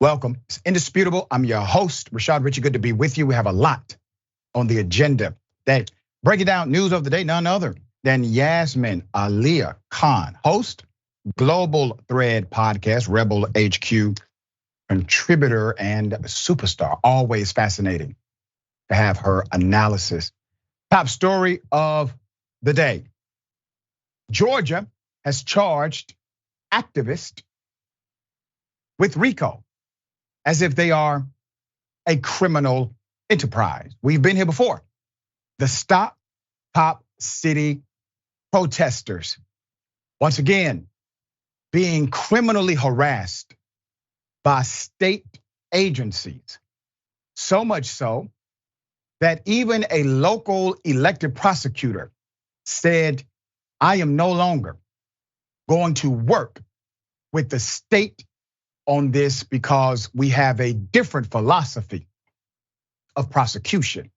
Welcome. It's indisputable. I'm your host, Rashad. Richey, good to be with you. We have a lot on the agenda today. Breaking down news of the day, none other than Yasmin Aliya Khan, host, Global Thread podcast, Rebel HQ contributor and superstar. Always fascinating to have her analysis. Top story of the day. Georgia has charged activists with RICO as if they are a criminal enterprise. We've been here before. The Stop Cop City protesters, once again, being criminally harassed by state agencies. So much so that even a local elected prosecutor said, I am no longer going to work with the state on this because we have a different philosophy of prosecution.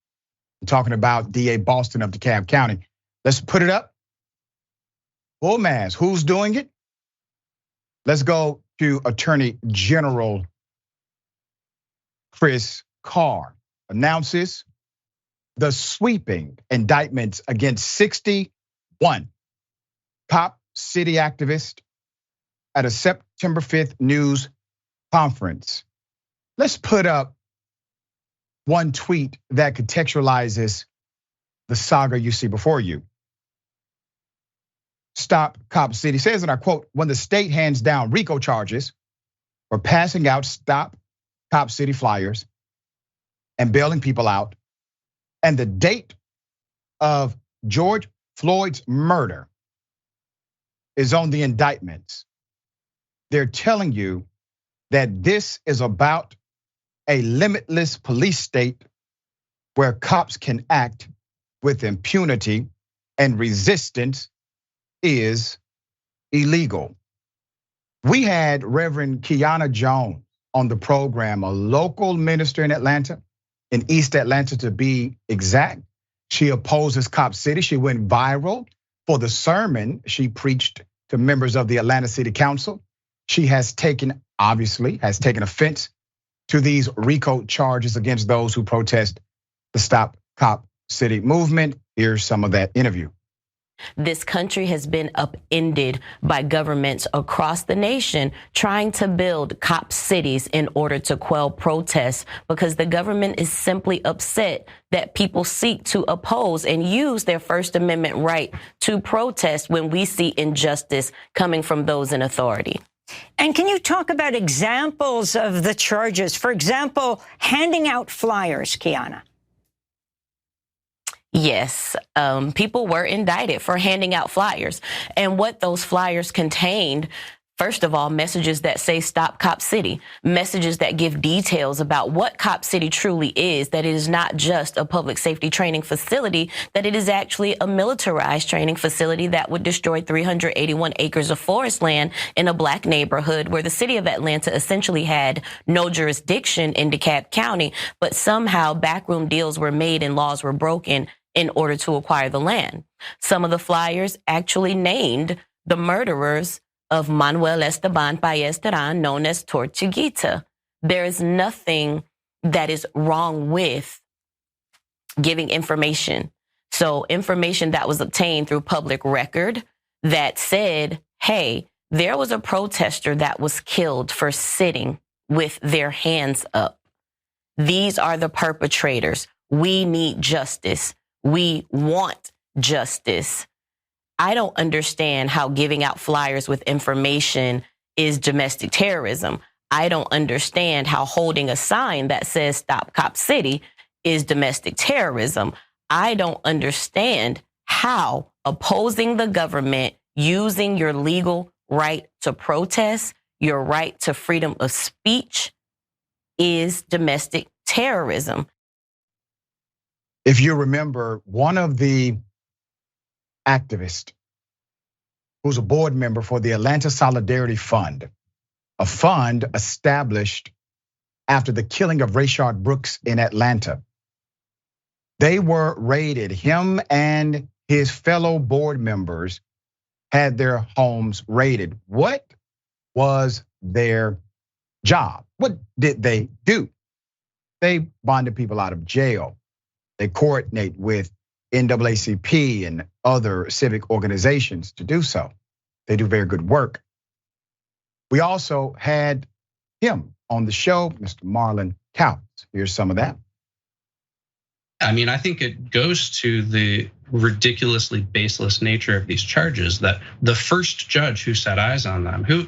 I'm talking about DA Boston of DeKalb County. Let's put it up. Full mass, who's doing it? Let's go to Attorney General Chris Carr announces the sweeping indictments against 61 Cop City activists at a September 5th news conference. Let's put up one tweet that contextualizes the saga you see before you. Stop Cop City says, and I quote, when the state hands down RICO charges for passing out Stop Cop City flyers and bailing people out, and the date of George Floyd's murder is on the indictments, they're telling you that this is about a limitless police state where cops can act with impunity and resistance is illegal. We had Reverend Kiana Jones on the program, a local minister in Atlanta, in East Atlanta to be exact. She opposes Cop City. She went viral for the sermon she preached to members of the Atlanta City Council. She has taken offense to these RICO charges against those who protest the Stop Cop City movement. Here's some of that interview. This country has been upended by governments across the nation trying to build cop cities in order to quell protests because the government is simply upset that people seek to oppose and use their First Amendment right to protest when we see injustice coming from those in authority. And can you talk about examples of the charges? For example, handing out flyers, Kiana. Yes, people were indicted for handing out flyers. And what those flyers contained, first of all, messages that say Stop Cop City, messages that give details about what Cop City truly is, that it is not just a public safety training facility, that it is actually a militarized training facility that would destroy 381 acres of forest land in a black neighborhood where the city of Atlanta essentially had no jurisdiction in DeKalb County, but somehow backroom deals were made and laws were broken in order to acquire the land. Some of the flyers actually named the murderers of Manuel Esteban Paez Terán, known as Tortuguita. There is nothing that is wrong with giving information. So information that was obtained through public record that said, hey, there was a protester that was killed for sitting with their hands up. These are the perpetrators. We need justice. We want justice. I don't understand how giving out flyers with information is domestic terrorism. I don't understand how holding a sign that says Stop Cop City is domestic terrorism. I don't understand how opposing the government, using your legal right to protest, your right to freedom of speech is domestic terrorism. If you remember, one of the activists who's a board member for the Atlanta Solidarity Fund, a fund established after the killing of Rashad Brooks in Atlanta. They were raided. Him and his fellow board members had their homes raided. What was their job. What did they do? They bonded people out of jail. They coordinate with NAACP and other civic organizations to do so. They do very good work. We also had him on the show, Mr. Marlon Coutts. Here's some of that. I mean, I think it goes to the ridiculously baseless nature of these charges that the first judge who set eyes on them, who,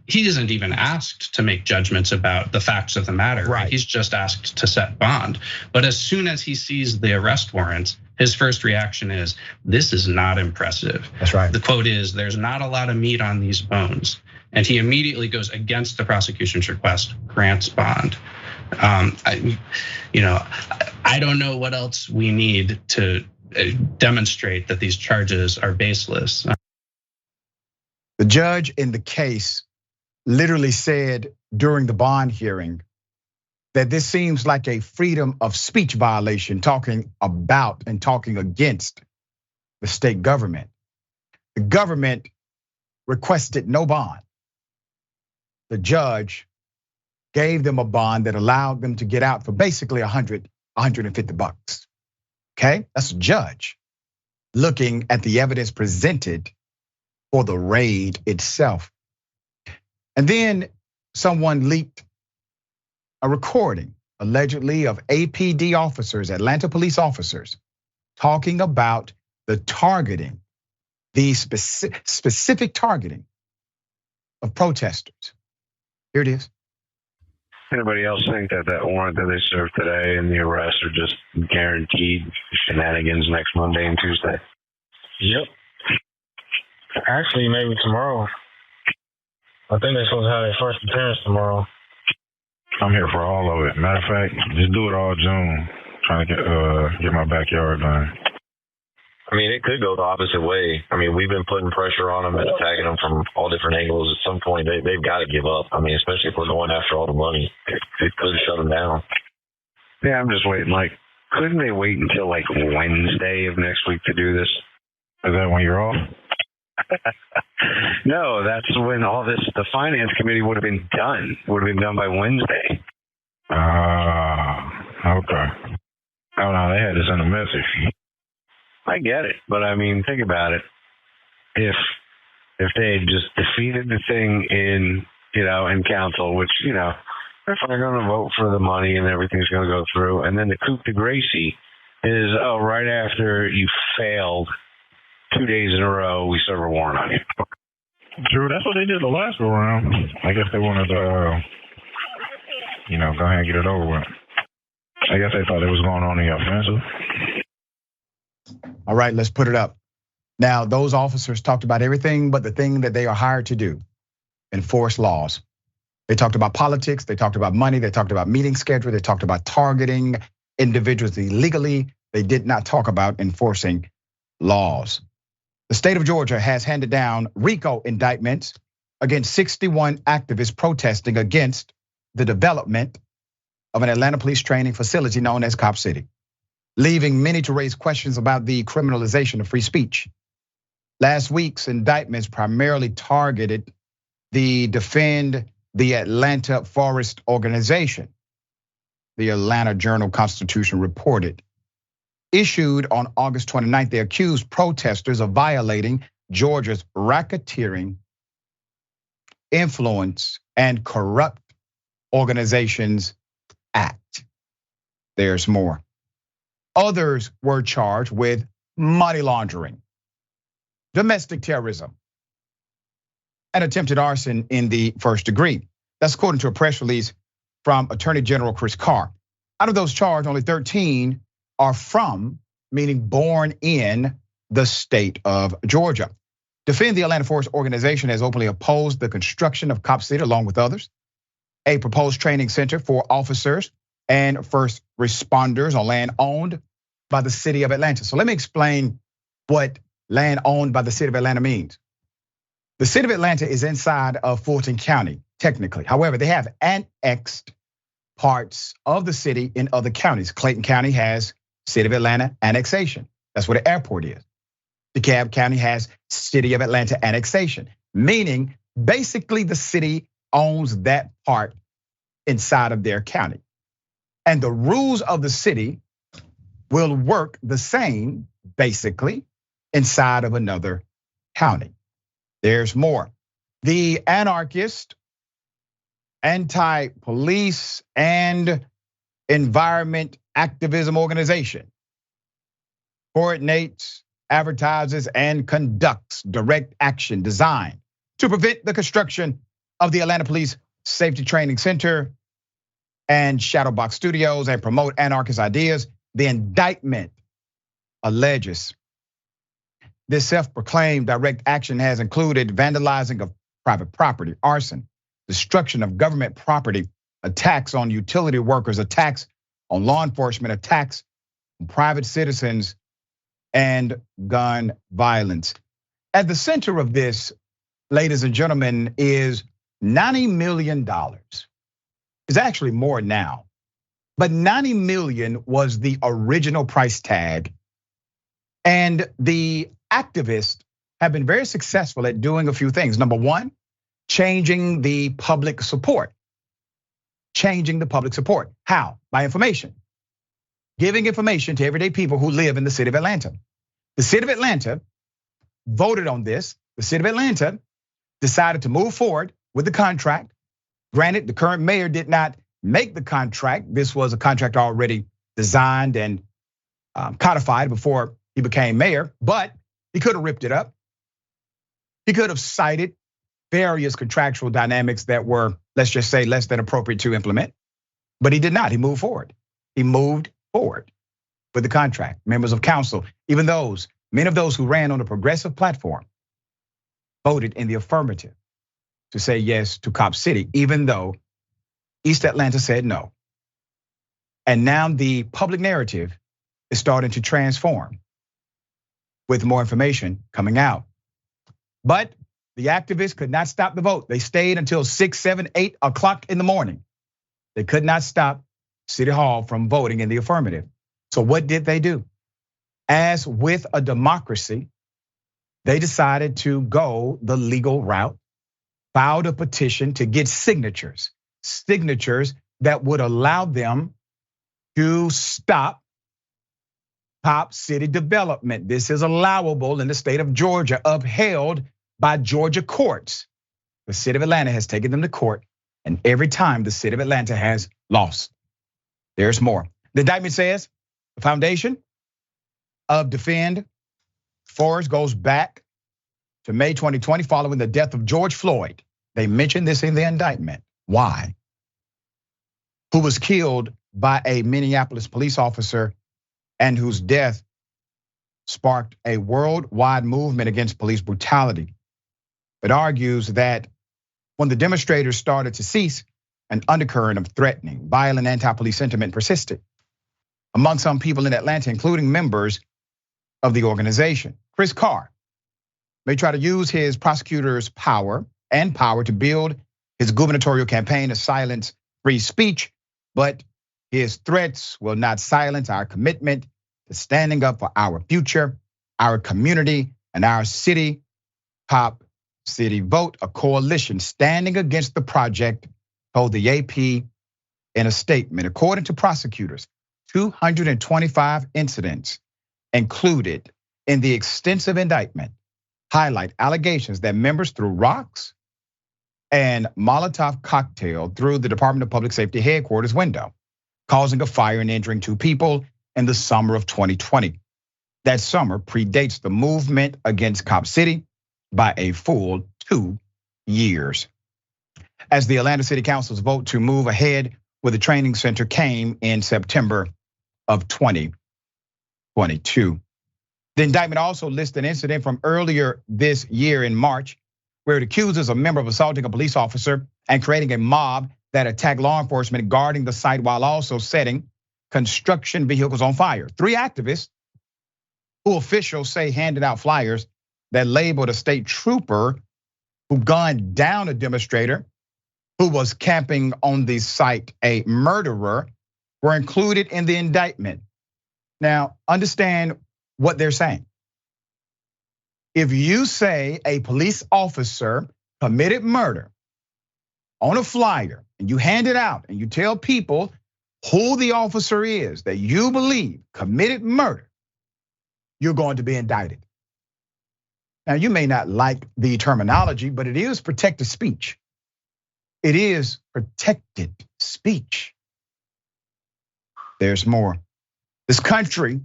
he isn't even asked to make judgments about the facts of the matter. Right. He's just asked to set bond. But as soon as he sees the arrest warrants, his first reaction is, this is not impressive. That's right. The quote is, there's not a lot of meat on these bones. And he immediately goes against the prosecution's request, grants bond. I don't know what else we need to demonstrate that these charges are baseless. The judge in the case literally said during the bond hearing that this seems like a freedom of speech violation, talking about and talking against the state government. The government requested no bond. The judge gave them a bond that allowed them to get out for basically $150. Okay, that's a judge looking at the evidence presented for the raid itself. And then someone leaked a recording, allegedly, of APD officers, Atlanta police officers, talking about the targeting, the specific targeting of protesters. Here it is. Anybody else think that warrant that they served today and the arrest are just guaranteed shenanigans next Monday and Tuesday? Yep. Actually, maybe tomorrow. I think they're supposed to have their first appearance tomorrow. I'm here for all of it. Matter of fact, just do it all June. Trying to get my backyard done. I mean, it could go the opposite way. I mean, we've been putting pressure on them and attacking them from all different angles. At some point, they've got to give up. I mean, especially if we're going after all the money. It could shut them down. Yeah, I'm just waiting. Like, couldn't they wait until like Wednesday of next week to do this? Is that when you're off? No, that's when the finance committee would have been done. Would have been done by Wednesday. Okay. Oh no, they had to send a message. I get it, but I mean, think about it. If they had just defeated the thing in council, which, if they're going to vote for the money and everything's going to go through, and then the coup de grace is, right after you failed 2 days in a row, we serve a warrant on you. True, that's what they did the last go around. I guess they wanted to, go ahead and get it over with. I guess they thought it was going on in the offensive. All right, let's put it up. Now, those officers talked about everything but the thing that they are hired to do, enforce laws. They talked about politics, they talked about money, they talked about meeting schedule, they talked about targeting individuals illegally. They did not talk about enforcing laws. The state of Georgia has handed down RICO indictments against 61 activists protesting against the development of an Atlanta police training facility known as Cop City, leaving many to raise questions about the criminalization of free speech. Last week's indictments primarily targeted the Defend the Atlanta Forest organization, the Atlanta Journal-Constitution reported. Issued on August 29th, they accused protesters of violating Georgia's Racketeering, Influence, and Corrupt Organizations Act. There's more. Others were charged with money laundering, domestic terrorism, and attempted arson in the first degree. That's according to a press release from Attorney General Chris Carr. Out of those charged, only 13 are from, meaning born in, the state of Georgia. Defend the Atlanta Forest organization has openly opposed the construction of Cop City, along with others, a proposed training center for officers and first responders on land owned by the city of Atlanta. So let me explain what land owned by the city of Atlanta means. The city of Atlanta is inside of Fulton County, technically. However, they have annexed parts of the city in other counties. Clayton County has City of Atlanta annexation. That's where the airport is. DeKalb County has City of Atlanta annexation, meaning basically the city owns that part inside of their county. And the rules of the city will work the same, basically, inside of another county. There's more. The anarchist, anti-police, and environment activism organization coordinates, advertises, and conducts direct action designed to prevent the construction of the Atlanta Police Safety Training Center and Shadowbox Studios and promote anarchist ideas. The indictment alleges this self-proclaimed direct action has included vandalizing of private property, arson, destruction of government property, attacks on utility workers, attacks on law enforcement, attacks on private citizens, and gun violence. At the center of this, ladies and gentlemen, is $90 million. It's actually more now, but 90 million was the original price tag. And the activists have been very successful at doing a few things. Number one, changing the public support. Changing the public support. How? By information. Giving information to everyday people who live in the city of Atlanta. The city of Atlanta voted on this. The city of Atlanta decided to move forward with the contract. Granted, the current mayor did not make the contract. This was a contract already designed and codified before he became mayor, but he could have ripped it up. He could have cited various contractual dynamics that were, let's just say, less than appropriate to implement. But he did not. He moved forward. He moved forward with the contract. Members of council, even those, many of those who ran on a progressive platform, voted in the affirmative to say yes to Cop City, even though East Atlanta said no. And now the public narrative is starting to transform with more information coming out. But the activists could not stop the vote. They stayed until 6, 7, 8 o'clock in the morning. They could not stop City Hall from voting in the affirmative. So what did they do? As with a democracy, they decided to go the legal route, filed a petition to get signatures that would allow them to stop Cop City development. This is allowable in the state of Georgia, upheld by Georgia courts. The city of Atlanta has taken them to court, and every time the city of Atlanta has lost. There's more. The indictment says the foundation of Defend Force goes back to May 2020 following the death of George Floyd. They mentioned this in the indictment. Why? Who was killed by a Minneapolis police officer and whose death sparked a worldwide movement against police brutality. It argues that when the demonstrators started to cease, an undercurrent of threatening, violent anti-police sentiment persisted among some people in Atlanta, including members of the organization. Chris Carr may try to use his prosecutor's power to build his gubernatorial campaign to silence free speech, but his threats will not silence our commitment to standing up for our future, our community, and our city. Cop City Vote, a coalition standing against the project, told the AP in a statement. According to prosecutors, 225 incidents included in the extensive indictment highlight allegations that members threw rocks and Molotov cocktail through the Department of Public Safety headquarters window, causing a fire and injuring 2 people in the summer of 2020. That summer predates the movement against Cop City by a full 2 years. As the Atlanta City Council's vote to move ahead with the training center came in September of 2022. The indictment also lists an incident from earlier this year in March, where it accuses a member of assaulting a police officer and creating a mob that attacked law enforcement guarding the site while also setting construction vehicles on fire. 3 activists, who officials say handed out flyers that labeled a state trooper who gunned down a demonstrator who was camping on the site a murderer, were included in the indictment. Now, understand what they're saying. If you say a police officer committed murder, on a flyer and you hand it out and you tell people who the officer is that you believe committed murder, you're going to be indicted. Now, you may not like the terminology, but it is protected speech. It is protected speech. There's more. This country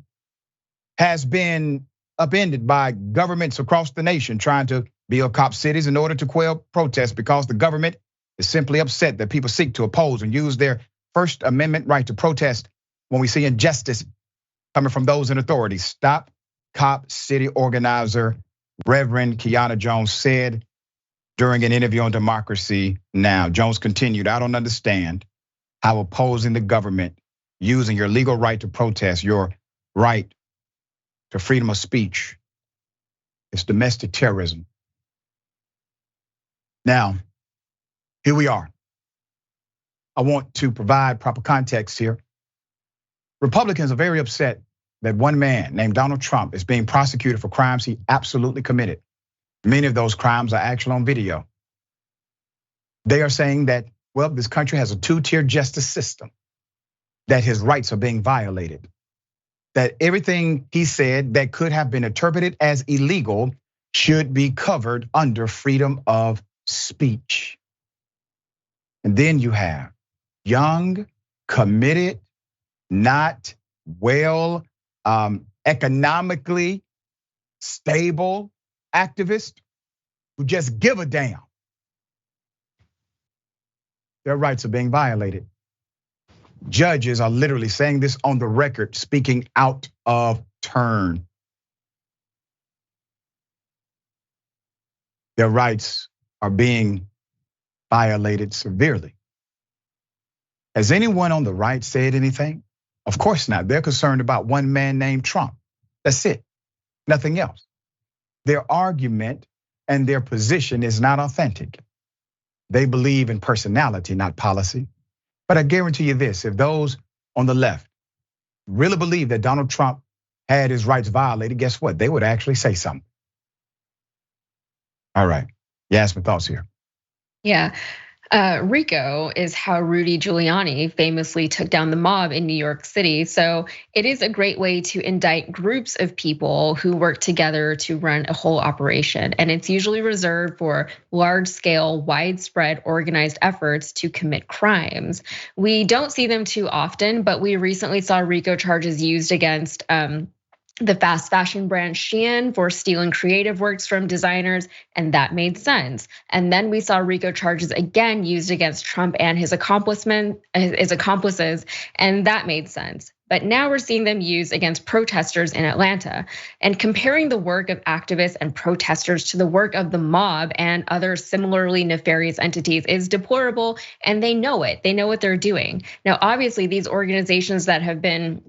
has been upended by governments across the nation trying to build cop cities in order to quell protests because the government is simply upset that people seek to oppose and use their First Amendment right to protest when we see injustice coming from those in authority. Stop Cop City organizer Reverend Kiana Jones said during an interview on Democracy Now! Jones continued, I don't understand how opposing the government, using your legal right to protest, your right to freedom of speech, is domestic terrorism. Now, here we are. I want to provide proper context here. Republicans are very upset that one man named Donald Trump is being prosecuted for crimes he absolutely committed. Many of those crimes are actually on video. They are saying that, well, this country has a two-tier justice system, that his rights are being violated, that everything he said that could have been interpreted as illegal should be covered under freedom of speech. And then you have young, committed, not well economically stable activists who just give a damn. Their rights are being violated. Judges are literally saying this on the record, speaking out of turn. Their rights are being violated severely. Has anyone on the right said anything? Of course not. They're concerned about one man named Trump. That's it. Nothing else. Their argument and their position is not authentic. They believe in personality, not policy. But I guarantee you this, if those on the left really believe that Donald Trump had his rights violated, guess what? They would actually say something. All right, Yasmin, thoughts here. Yeah. RICO is how Rudy Giuliani famously took down the mob in New York City. So it is a great way to indict groups of people who work together to run a whole operation. And it's usually reserved for large scale, widespread organized efforts to commit crimes. We don't see them too often, but we recently saw RICO charges used against the fast fashion brand Shein for stealing creative works from designers, and that made sense. And then we saw RICO charges again used against Trump and his accomplices, and that made sense. But now we're seeing them used against protesters in Atlanta. And comparing the work of activists and protesters to the work of the mob and other similarly nefarious entities is deplorable, and they know it. They know what they're doing. Now, obviously, these organizations that have been,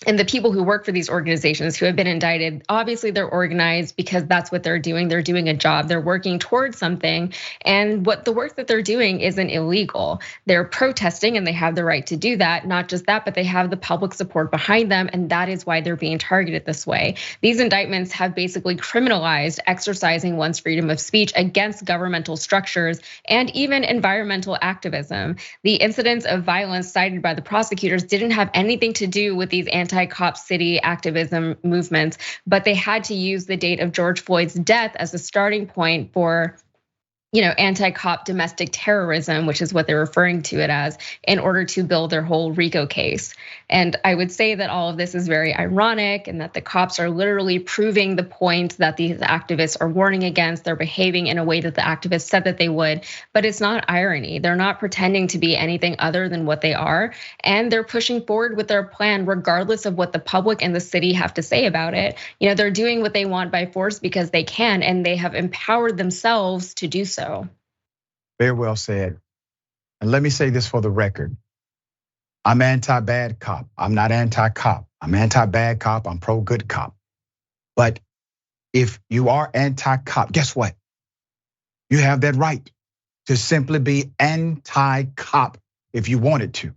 and the people who work for these organizations who have been indicted, obviously they're organized because that's what they're doing. They're doing a job, they're working towards something. And what the work that they're doing isn't illegal. They're protesting and they have the right to do that. Not just that, but they have the public support behind them. And that is why they're being targeted this way. These indictments have basically criminalized exercising one's freedom of speech against governmental structures and even environmental activism. The incidents of violence cited by the prosecutors didn't have anything to do with these anti-Cop City activism movements, but they had to use the date of George Floyd's death as a starting point for anti-cop domestic terrorism, which is what they're referring to it as, in order to build their whole RICO case. And I would say that all of this is very ironic and that the cops are literally proving the point that these activists are warning against. They're behaving in a way that the activists said that they would, but it's not irony. They're not pretending to be anything other than what they are. And they're pushing forward with their plan, regardless of what the public and the city have to say about it. They're doing what they want by force because they can, and they have empowered themselves to do so. Very well said. And let me say this for the record. I'm anti-bad cop. I'm not anti-cop. I'm anti-bad cop. I'm pro-good cop. But if you are anti-cop, guess what? You have that right to simply be anti-cop if you wanted to.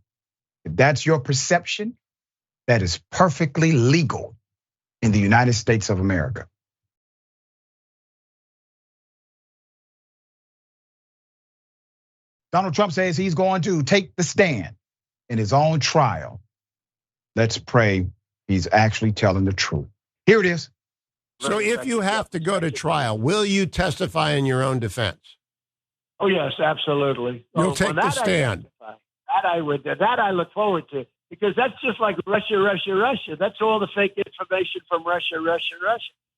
If that's your perception, that is perfectly legal in the United States of America. Donald Trump says he's going to take the stand in his own trial. Let's pray he's actually telling the truth. Here it is. So if you have to go to trial, will you testify in your own defense? Oh, yes, absolutely. You'll take the stand. That I look forward to, because that's just like Russia. That's all the fake information from Russia.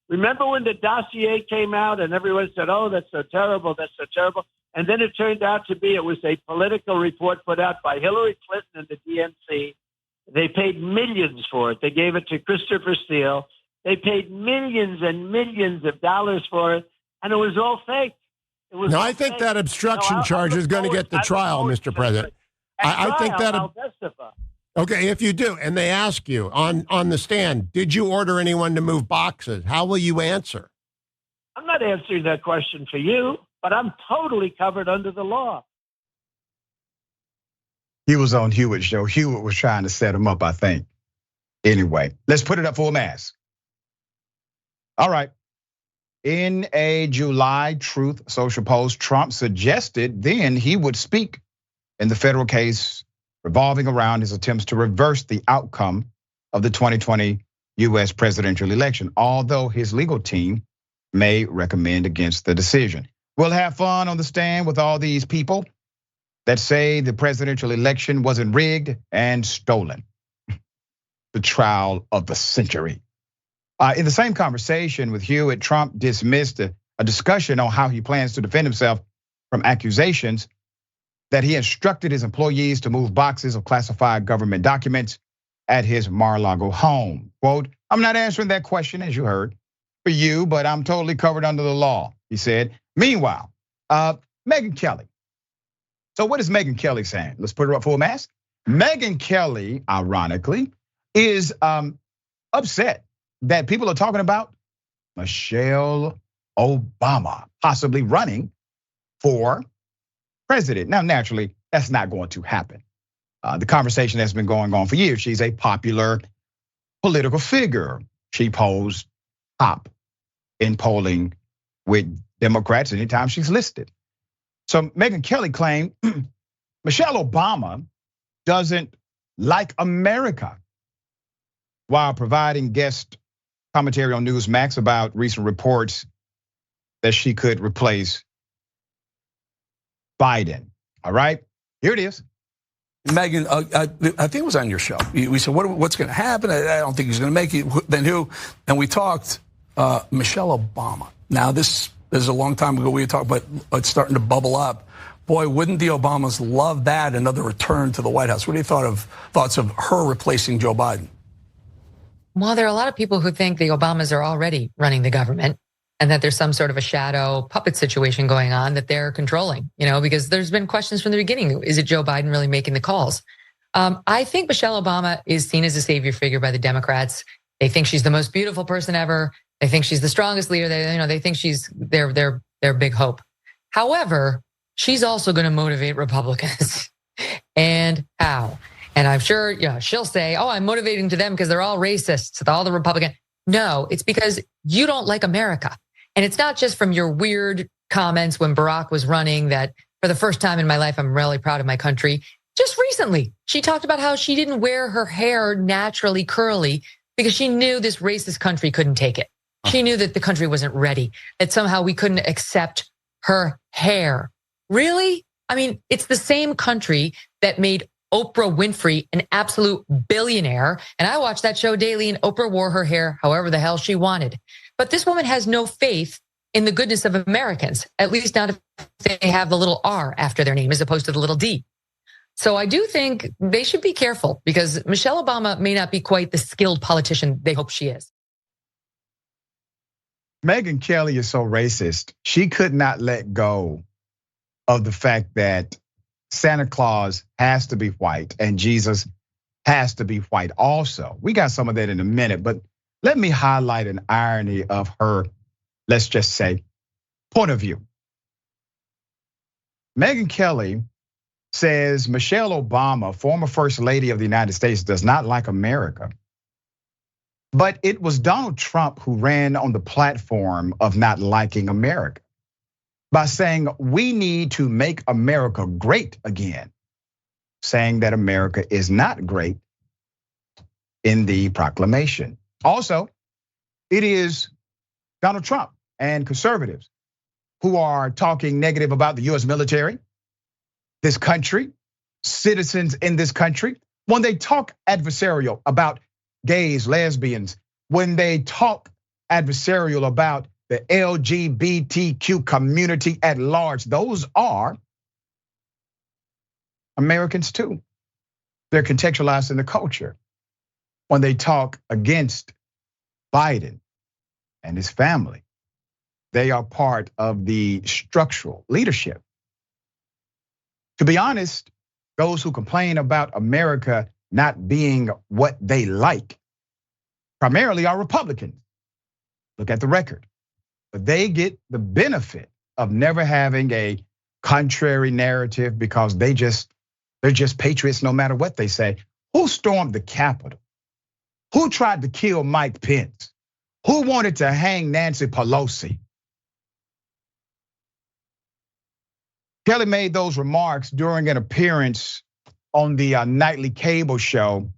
Remember when the dossier came out and everyone said, oh, that's so terrible. And then it turned out to be, it was a political report put out by Hillary Clinton and the DNC. They paid millions for it. They gave it to Christopher Steele. They paid millions and millions of dollars for it, and it was all fake. No, I think that obstruction charge is going to get the trial, Mr. President. I think that. I'll testify. Okay, if you do, and they ask you on the stand, did you order anyone to move boxes? How will you answer? I'm not answering that question for you, but I'm totally covered under the law. He was on Hewitt's show. Hewitt was trying to set him up, I think. Anyway, let's put it up for a mask. All right. In a July Truth Social post, Trump suggested then he would speak in the federal case revolving around his attempts to reverse the outcome of the 2020 US presidential election, although his legal team may recommend against the decision. We'll have fun on the stand with all these people that say the presidential election wasn't rigged and stolen. The trial of the century. In the same conversation with Hewitt, Trump dismissed a discussion on how he plans to defend himself from accusations that he instructed his employees to move boxes of classified government documents at his Mar-a-Lago home. Quote, I'm not answering that question, as you heard, for you, but I'm totally covered under the law, he said. Meanwhile, Megyn Kelly. So what is Megyn Kelly saying? Let's put her up full mask. Megyn Kelly, ironically, is upset that people are talking about Michelle Obama possibly running for president. Now, naturally, that's not going to happen. The conversation that's been going on for years. She's a popular political figure. She polls top in polling with Democrats anytime she's listed. So Megyn Kelly claimed Michelle Obama doesn't like America, while providing guest commentary on Newsmax about recent reports that she could replace Biden. All right, here it is. Megyn, I think it was on your show. We said, what's going to happen? I don't think he's going to make it. Then who? And we talked Michelle Obama. Now, this is a long time ago we talked, but it's starting to bubble up. Boy, wouldn't the Obamas love that, another return to the White House? What are your thoughts of her replacing Joe Biden? Well, there are a lot of people who think the Obamas are already running the government and that there's some sort of a shadow puppet situation going on that they're controlling, because there's been questions from the beginning. Is it Joe Biden really making the calls? I think Michelle Obama is seen as a savior figure by the Democrats. They think she's the most beautiful person ever. They think she's the strongest leader. They think she's their big hope. However, she's also going to motivate Republicans. And how? And I'm sure she'll say, oh, I'm motivating to them because they're all racists, all the Republicans. No, it's because you don't like America. And it's not just from your weird comments when Barack was running that for the first time in my life, I'm really proud of my country. Just recently, she talked about how she didn't wear her hair naturally curly because she knew this racist country couldn't take it. She knew that the country wasn't ready, that somehow we couldn't accept her hair. Really? I mean, it's the same country that made Oprah Winfrey an absolute billionaire. And I watched that show daily, and Oprah wore her hair however the hell she wanted. But this woman has no faith in the goodness of Americans, at least not if they have the little R after their name as opposed to the little D. So I do think they should be careful because Michelle Obama may not be quite the skilled politician they hope she is. Megyn Kelly is so racist. She could not let go of the fact that Santa Claus has to be white and Jesus has to be white also. We got some of that in a minute, but let me highlight an irony of her, let's just say, point of view. Megyn Kelly says Michelle Obama, former First Lady of the United States, does not like America. But it was Donald Trump who ran on the platform of not liking America. by saying we need to make America great again, saying that America is not great in the proclamation. Also, it is Donald Trump and conservatives who are talking negative about the US military, this country, citizens in this country. When they talk adversarial about gays, lesbians, when they talk adversarial about the LGBTQ community at large, those are Americans too. They're contextualized in the culture. When they talk against Biden and his family, they are part of the structural leadership. To be honest, those who complain about America not being what they like primarily are Republicans. Look at the record. But they get the benefit of never having a contrary narrative because they're just patriots no matter what they say. Who stormed the Capitol? Who tried to kill Mike Pence? Who wanted to hang Nancy Pelosi? Kelly made those remarks during an appearance on the nightly cable show,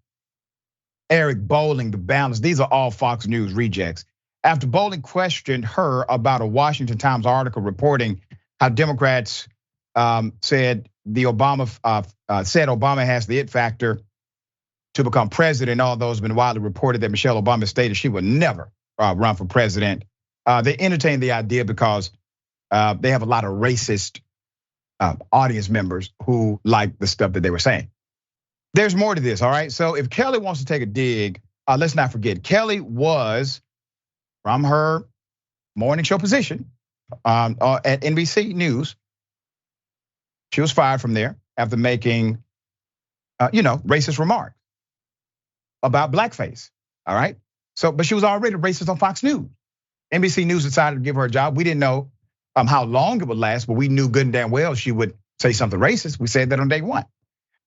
Eric Bolling, The Balance. These are all Fox News rejects. After Bolling questioned her about a Washington Times article reporting how Democrats said Obama has the it factor to become president, although it's been widely reported that Michelle Obama stated she would never run for president. They entertained the idea because they have a lot of racist audience members who like the stuff that they were saying. There's more to this, all right? So if Kelly wants to take a dig, let's not forget, Kelly was, from her morning show position at NBC News, she was fired from there after making, racist remarks about blackface, all right? So, but she was already racist on Fox News. NBC News decided to give her a job. We didn't know how long it would last, but we knew good and damn well she would say something racist. We said that on day one.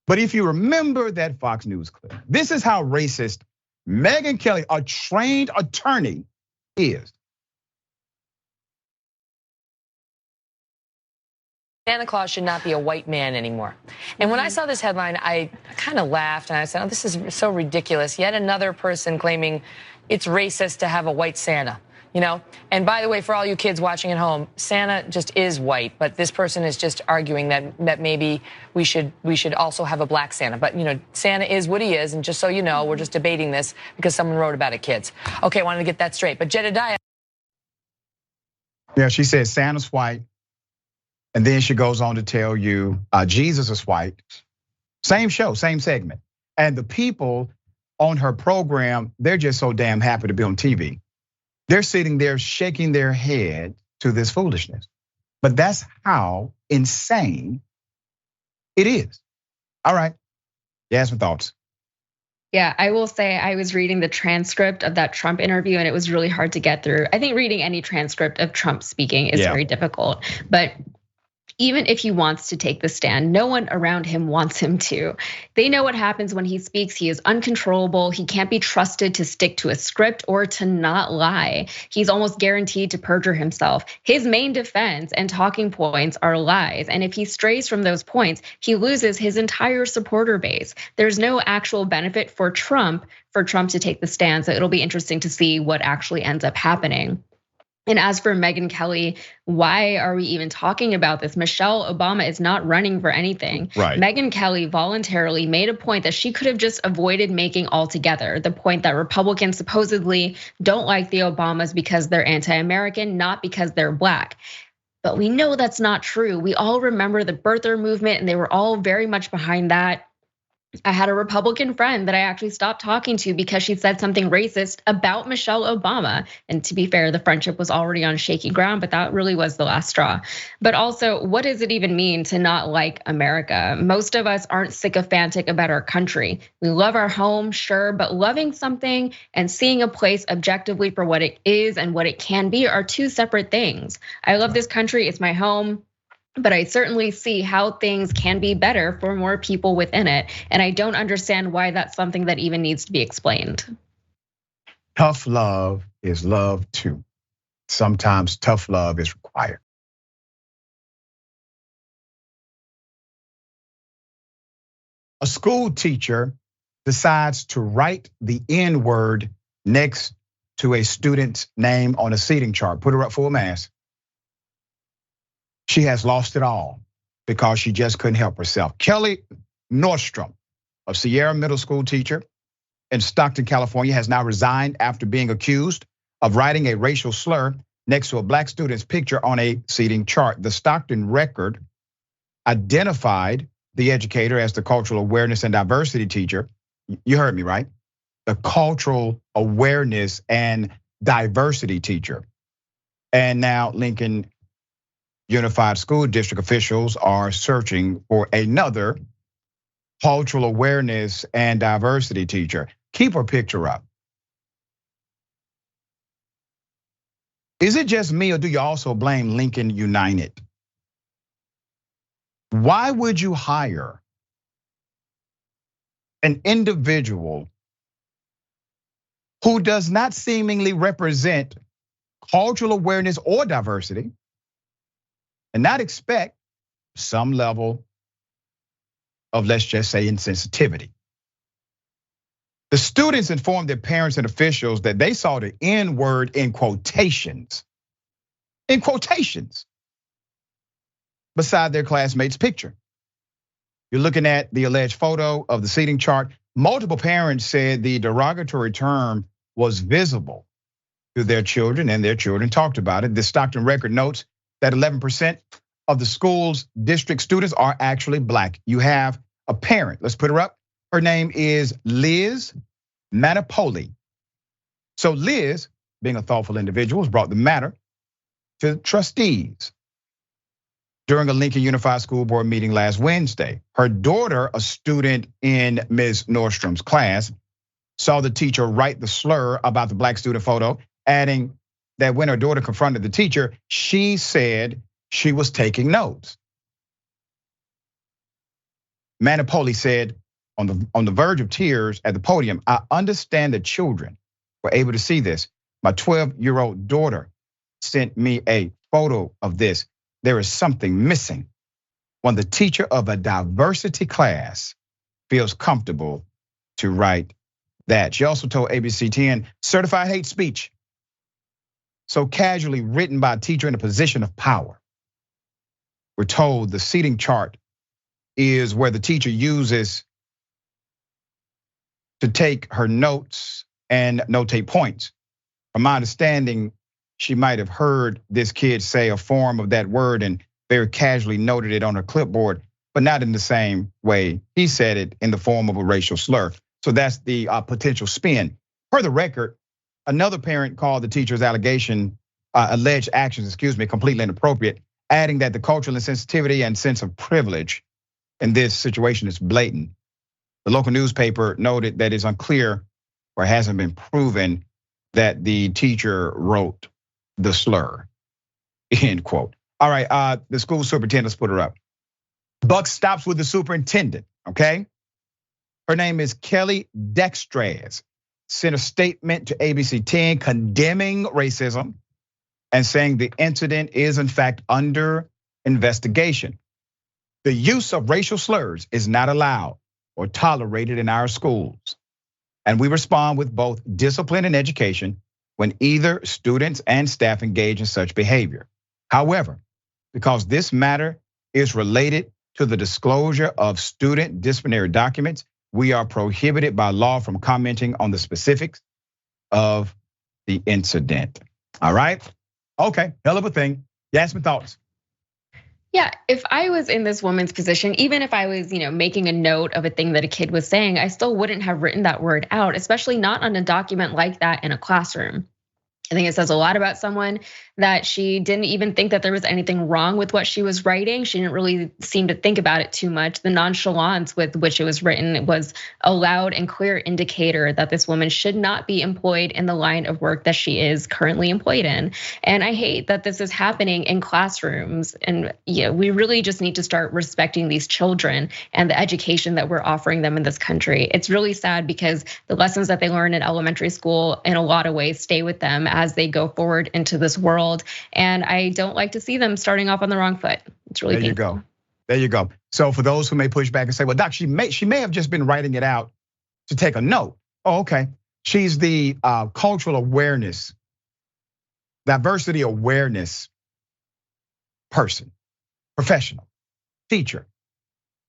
But if you remember that Fox News clip, this is how racist Megyn Kelly, a trained attorney, is. Santa Claus should not be a white man anymore. And when I saw this headline, I kind of laughed and I said, oh, this is so ridiculous. Yet another person claiming it's racist to have a white Santa. And by the way, for all you kids watching at home, Santa just is white, but this person is just arguing that maybe we should also have a black Santa. But Santa is what he is, and just so you know, we're just debating this because someone wrote about it, kids. Okay, I wanted to get that straight. But Jedediah. Yeah, she says Santa's white, and then she goes on to tell you Jesus is white. Same show, same segment. And the people on her program, they're just so damn happy to be on TV. They're sitting there shaking their head to this foolishness. But that's how insane it is. All right, Yasmin, thoughts? Yeah, I will say I was reading the transcript of that Trump interview and it was really hard to get through. I think reading any transcript of Trump speaking is very difficult. But even if he wants to take the stand, no one around him wants him to. They know what happens when he speaks. He is uncontrollable. He can't be trusted to stick to a script or to not lie. He's almost guaranteed to perjure himself. His main defense and talking points are lies. And if he strays from those points, he loses his entire supporter base. There's no actual benefit for Trump to take the stand. So it'll be interesting to see what actually ends up happening. And as for Megyn Kelly, why are we even talking about this? Michelle Obama is not running for anything. Right. Megyn Kelly voluntarily made a point that she could have just avoided making altogether. The point that Republicans supposedly don't like the Obamas because they're anti-American, not because they're black. But we know that's not true. We all remember the birther movement and they were all very much behind that. I had a Republican friend that I actually stopped talking to because she said something racist about Michelle Obama. And to be fair, the friendship was already on shaky ground, but that really was the last straw. But also, what does it even mean to not like America? Most of us aren't sycophantic about our country. We love our home, sure, but loving something and seeing a place objectively for what it is and what it can be are two separate things. I love this country, it's my home. But I certainly see how things can be better for more people within it. And I don't understand why that's something that even needs to be explained. Tough love is love too. Sometimes tough love is required. A school teacher decides to write the N-word next to a student's name on a seating chart. Put her up full mass. She has lost it all because she just couldn't help herself. Kelly Nordstrom, a Sierra Middle School teacher in Stockton, California, has now resigned after being accused of writing a racial slur next to a black student's picture on a seating chart. The Stockton Record identified the educator as the cultural awareness and diversity teacher. You heard me, right? The cultural awareness and diversity teacher. And now Lincoln Unified School District officials are searching for another cultural awareness and diversity teacher. Keep her picture up. Is it just me, or do you also blame Lincoln United? Why would you hire an individual who does not seemingly represent cultural awareness or diversity and not expect some level of, let's just say, insensitivity? The students informed their parents and officials that they saw the N-word in quotations, beside their classmate's picture. You're looking at the alleged photo of the seating chart. Multiple parents said the derogatory term was visible to their children, and their children talked about it. The Stockton Record notes that 11% of the school's district students are actually black. You have a parent, let's put her up. Her name is Liz Manipoli. So Liz, being a thoughtful individual, has brought the matter to trustees during a Lincoln Unified School Board meeting last Wednesday. Her daughter, a student in Ms. Nordstrom's class, saw the teacher write the slur about the black student photo, adding that when her daughter confronted the teacher, she said she was taking notes. Manipoli said on the verge of tears at the podium, "I understand that children were able to see this. My 12-year-old daughter sent me a photo of this. There is something missing when the teacher of a diversity class feels comfortable to write that." She also told ABC 10, certified hate speech, so casually written by a teacher in a position of power. We're told the seating chart is where the teacher uses to take her notes and notate points. From my understanding, she might have heard this kid say a form of that word and very casually noted it on her clipboard, but not in the same way he said it, in the form of a racial slur. So that's the potential spin. Per the record, another parent called the teacher's alleged actions, completely inappropriate, adding that the cultural insensitivity and sense of privilege in this situation is blatant. The local newspaper noted that it's unclear or hasn't been proven that the teacher wrote the slur, end quote. All right, the school superintendent, let's put her up. Buck stops with the superintendent, okay? Her name is Kelly Dextraz. Sent a statement to ABC 10 condemning racism and saying the incident is in fact under investigation. The use of racial slurs is not allowed or tolerated in our schools. And we respond with both discipline and education when either students and staff engage in such behavior. However, because this matter is related to the disclosure of student disciplinary documents, we are prohibited by law from commenting on the specifics of the incident. All right? Okay, hell of a thing. Yasmin, thoughts? Yeah, if I was in this woman's position, even if I was, making a note of a thing that a kid was saying, I still wouldn't have written that word out, especially not on a document like that in a classroom. I think it says a lot about someone that she didn't even think that there was anything wrong with what she was writing. She didn't really seem to think about it too much. The nonchalance with which it was written was a loud and clear indicator that this woman should not be employed in the line of work that she is currently employed in. And I hate that this is happening in classrooms. And we really just need to start respecting these children and the education that we're offering them in this country. It's really sad because the lessons that they learn in elementary school in a lot of ways stay with them as they go forward into this world. And I don't like to see them starting off on the wrong foot. It's really painful. There you go. There you go. So for those who may push back and say, well, Doc, she may have just been writing it out to take a note. Oh, okay. She's the cultural awareness, diversity awareness person, professional, teacher.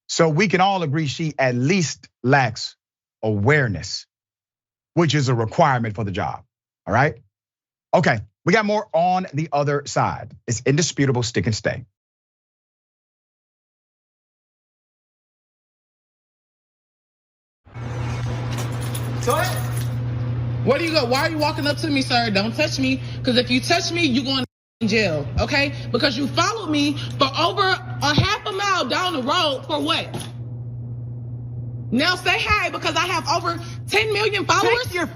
So we can all agree she at least lacks awareness, which is a requirement for the job. All right. Okay. We got more on the other side. It's indisputable, stick and stay. Go ahead. Where do you go? Why are you walking up to me, sir? Don't touch me, because if you touch me, you're going to jail, okay? Because you followed me for over a half a mile down the road for what? Now say hi, because I have over 10 million followers. Take your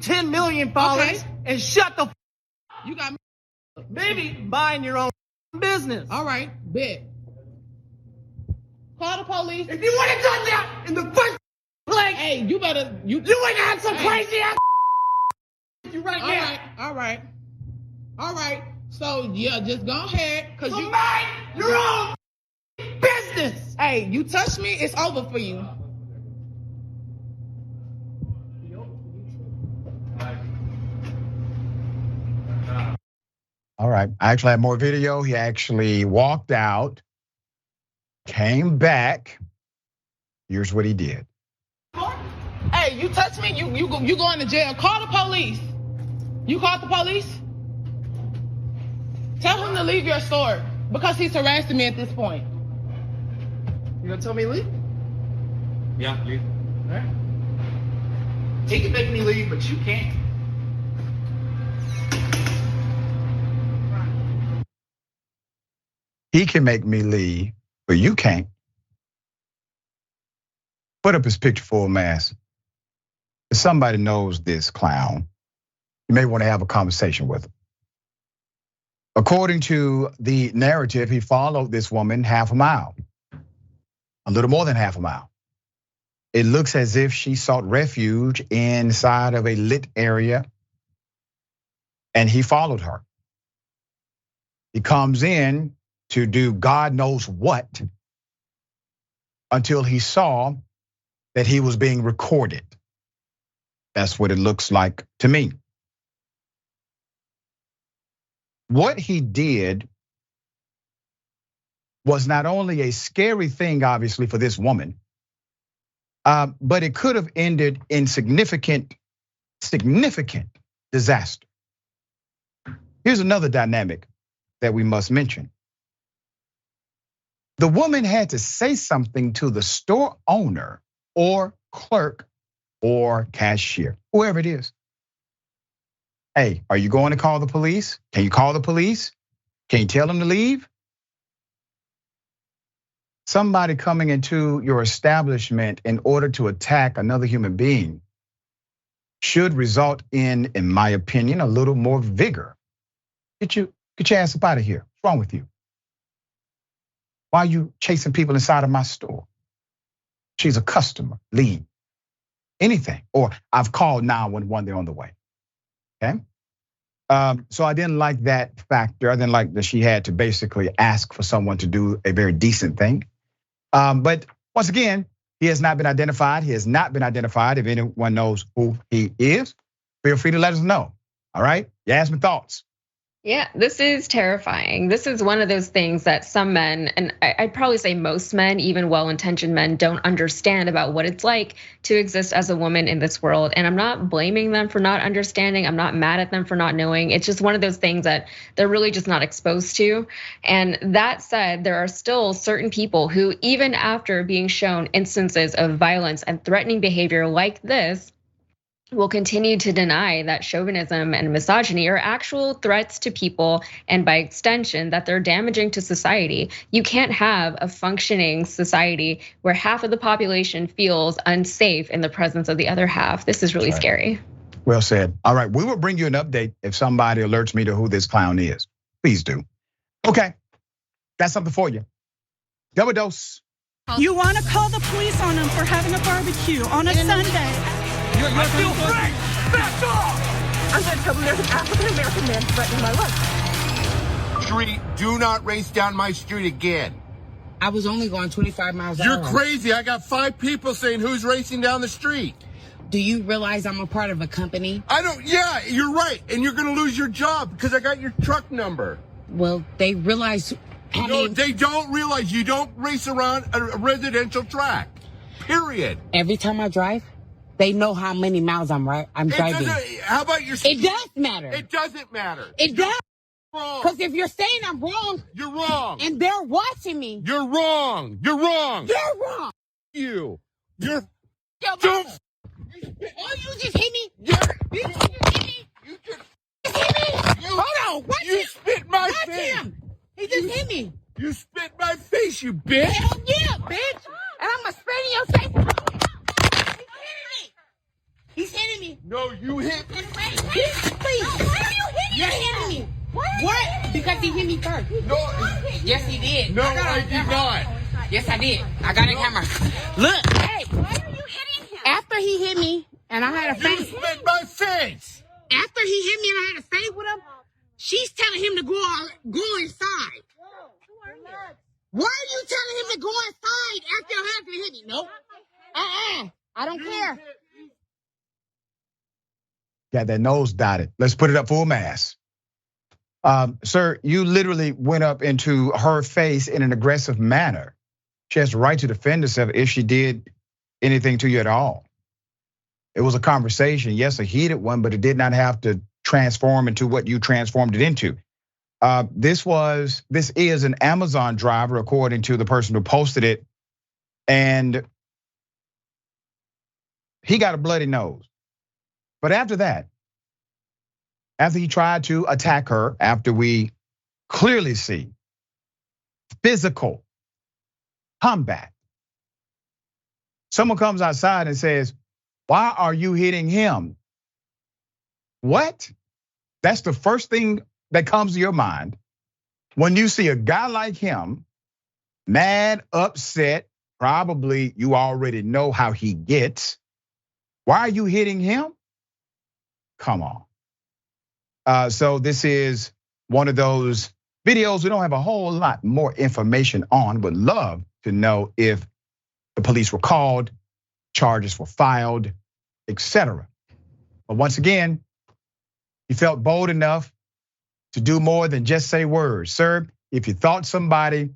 10 million followers and shut the. You got me. Maybe mind your own business. All right, bet. Call the police. If you would have done that in the first place, hey, you better you ain't had some crazy ass. You right now. All right. So yeah, just go ahead, cause you mind your own business. Hey, you touch me, it's over for you. All right, I actually have more video. He actually walked out, came back. Here's what he did. Hey, you touch me, you going to jail. Call the police. You called the police? Tell him to leave your store because he's harassing me at this point. You gonna tell me to leave? Yeah, leave. All right. He can make me leave, but you can't. He can make me leave, but you can't. Put up his picture full mask. If somebody knows this clown, you may want to have a conversation with him. According to the narrative, he followed this woman half a mile, a little more than half a mile. It looks as if she sought refuge inside of a lit area, and he followed her. He comes in to do God knows what until he saw that he was being recorded. That's what it looks like to me. What he did was not only a scary thing, obviously, for this woman, but it could have ended in significant disaster. Here's another dynamic that we must mention. The woman had to say something to the store owner or clerk or cashier, whoever it is. Hey, are you going to call the police? Can you call the police? Can you tell them to leave? Somebody coming into your establishment in order to attack another human being should result in my opinion, a little more vigor. Get your ass up out of here. What's wrong with you? Why are you chasing people inside of my store? She's a customer, leave. Anything, or I've called 911, they're on the way. Okay. So I didn't like that factor. I didn't like that she had to basically ask for someone to do a very decent thing. But once again, he has not been identified. He has not been identified. If anyone knows who he is, feel free to let us know. All right, Yasmin, thoughts? Yeah, this is terrifying. This is one of those things that some men, and I'd probably say most men, even well-intentioned men, don't understand about what it's like to exist as a woman in this world. And I'm not blaming them for not understanding. I'm not mad at them for not knowing. It's just one of those things that they're really just not exposed to. And that said, there are still certain people who, even after being shown instances of violence and threatening behavior like this, will continue to deny that chauvinism and misogyny are actual threats to people, and by extension, that they're damaging to society. You can't have a functioning society where half of the population feels unsafe in the presence of the other half. This is really scary. Well said. All right, we will bring you an update if somebody alerts me to who this clown is. Please do. Okay, that's something for you. Double dose. You want to call the police on them for having a barbecue on a Sunday. I feel free! Back off! I'm going to tell them there's an African-American man threatening my life. Street, do not race down my street again. I was only going 25 miles an hour. You're crazy. I got 5 people saying who's racing down the street. Do you realize I'm a part of a company? Yeah, you're right. And you're going to lose your job because I got your truck number. Well, they realize... No, they don't realize you don't race around a residential track. Period. Every time I drive, they know how many miles I'm driving. How about your... It does matter. It doesn't matter. It does. Wrong. Because if you're saying I'm wrong... You're wrong. And they're watching me... You're wrong. You're wrong. You're wrong. You're... Don't... Oh, you just hit me? You just hit me? You just hit me? Hold on. Watch him. You spit my face. Him. He just hit me. You spit my face, you bitch. Hell yeah, bitch. And I'm going to spit in your face. He's hitting me. No, you hit me. Please. Why are you hitting me? You're hitting me. What? Because he hit me first. No. Yes, he did. No, I did not. Yes, I did. I got a camera. Look. Hey. Why are you hitting him? After he hit me, and I had a fight. You spit my face. After he hit me and I had a fight with him, she's telling him to go inside. Why are you telling him to go inside after he hit me? Nope. I don't care. Got that nose dotted. Let's put it up full mass. Sir, you literally went up into her face in an aggressive manner. She has the right to defend herself if she did anything to you at all. It was a conversation, yes, a heated one, but it did not have to transform into what you transformed it into. This is an Amazon driver, according to the person who posted it, and he got a bloody nose. But after that, after he tried to attack her, after we clearly see physical combat, someone comes outside and says, "Why are you hitting him?" What? That's the first thing that comes to your mind when you see a guy like him, mad, upset, probably you already know how he gets. Why are you hitting him? Come on. So this is one of those videos we don't have a whole lot more information on. Would love to know if the police were called, charges were filed, etc. But once again, he felt bold enough to do more than just say words. Sir, if you thought somebody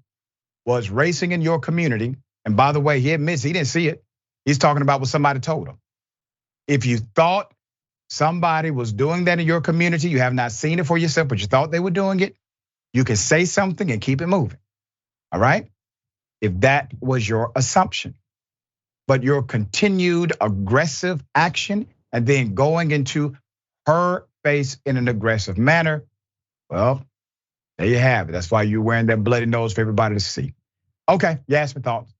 was racing in your community, and by the way, he admits he didn't see it. He's talking about what somebody told him. If you thought somebody was doing that in your community, you have not seen it for yourself, but you thought they were doing it, you can say something and keep it moving, all right? If that was your assumption. But your continued aggressive action and then going into her face in an aggressive manner, well, there you have it. That's why you're wearing that bloody nose for everybody to see. Okay, Yasmin, thoughts?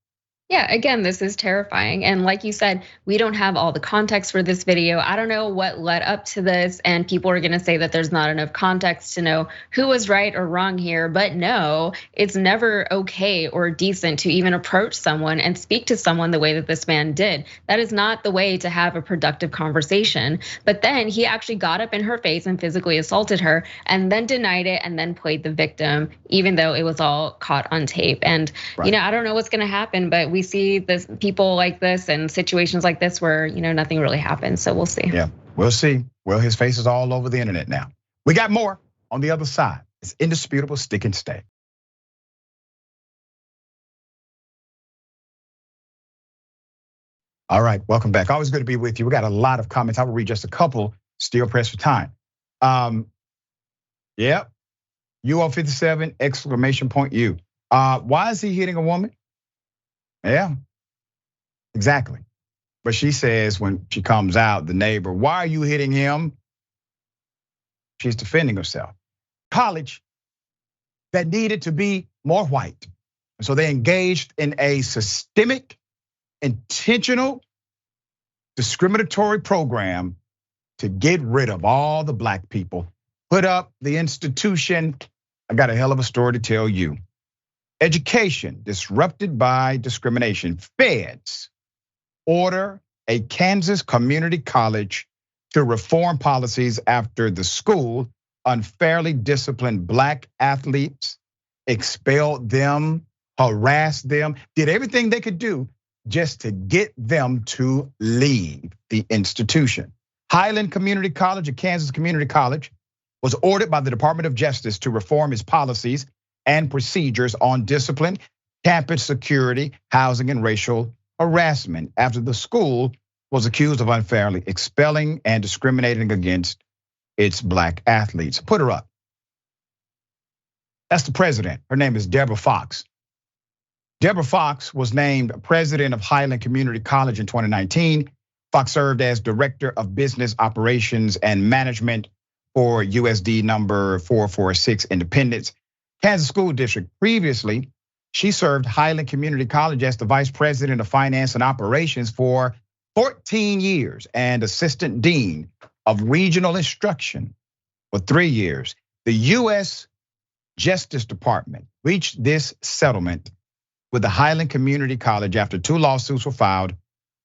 Yeah, again, this is terrifying. And like you said, we don't have all the context for this video. I don't know what led up to this, and people are gonna say that there's not enough context to know who was right or wrong here. But no, it's never okay or decent to even approach someone and speak to someone the way that this man did. That is not the way to have a productive conversation. But then he actually got up in her face and physically assaulted her and then denied it and then played the victim, even though it was all caught on tape. And right. I don't know what's gonna happen, but we see this people like this and situations like this where nothing really happens. So we'll see. Yeah, we'll see. Well, his face is all over the internet now. We got more on the other side. It's indisputable. Stick and stay. All right, welcome back. Always good to be with you. We got a lot of comments. I will read just a couple. Still pressed for time. Yep. UO57 exclamation point U. Why is he hitting a woman? Yeah, exactly. But she says when she comes out, the neighbor, "Why are you hitting him?" She's defending herself. College that needed to be more white. So they engaged in a systemic, intentional, discriminatory program to get rid of all the black people, put up the institution. I got a hell of a story to tell you. Education disrupted by discrimination. Feds order a Kansas community college to reform policies after the school unfairly disciplined black athletes, expelled them harassed them, did everything they could do just to get them to leave the institution. Highland Community College, a Kansas community college, was ordered by the Department of Justice to reform its policies and procedures on discipline, campus security, housing, and racial harassment after the school was accused of unfairly expelling and discriminating against its black athletes. Put her up. That's the president. Her name is Deborah Fox. Deborah Fox was named president of Highland Community College in 2019. Fox served as director of business operations and management for USD number 446 Independence Kansas School District. Previously, she served Highland Community College as the vice president of finance and operations for 14 years and assistant dean of regional instruction for 3 years. The US Justice Department reached this settlement with the Highland Community College after 2 lawsuits were filed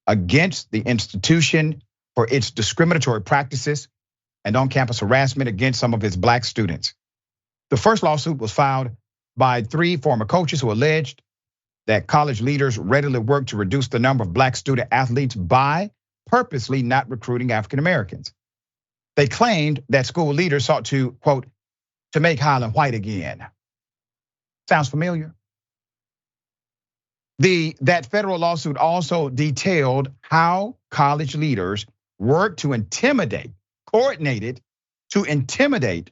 against the institution for its discriminatory practices and on-campus harassment against some of its black students. The first lawsuit was filed by 3 former coaches who alleged that college leaders readily worked to reduce the number of black student athletes by purposely not recruiting African Americans. They claimed that school leaders sought to, quote, to make Highland white again. Sounds familiar? That federal lawsuit also detailed how college leaders worked to coordinated to intimidate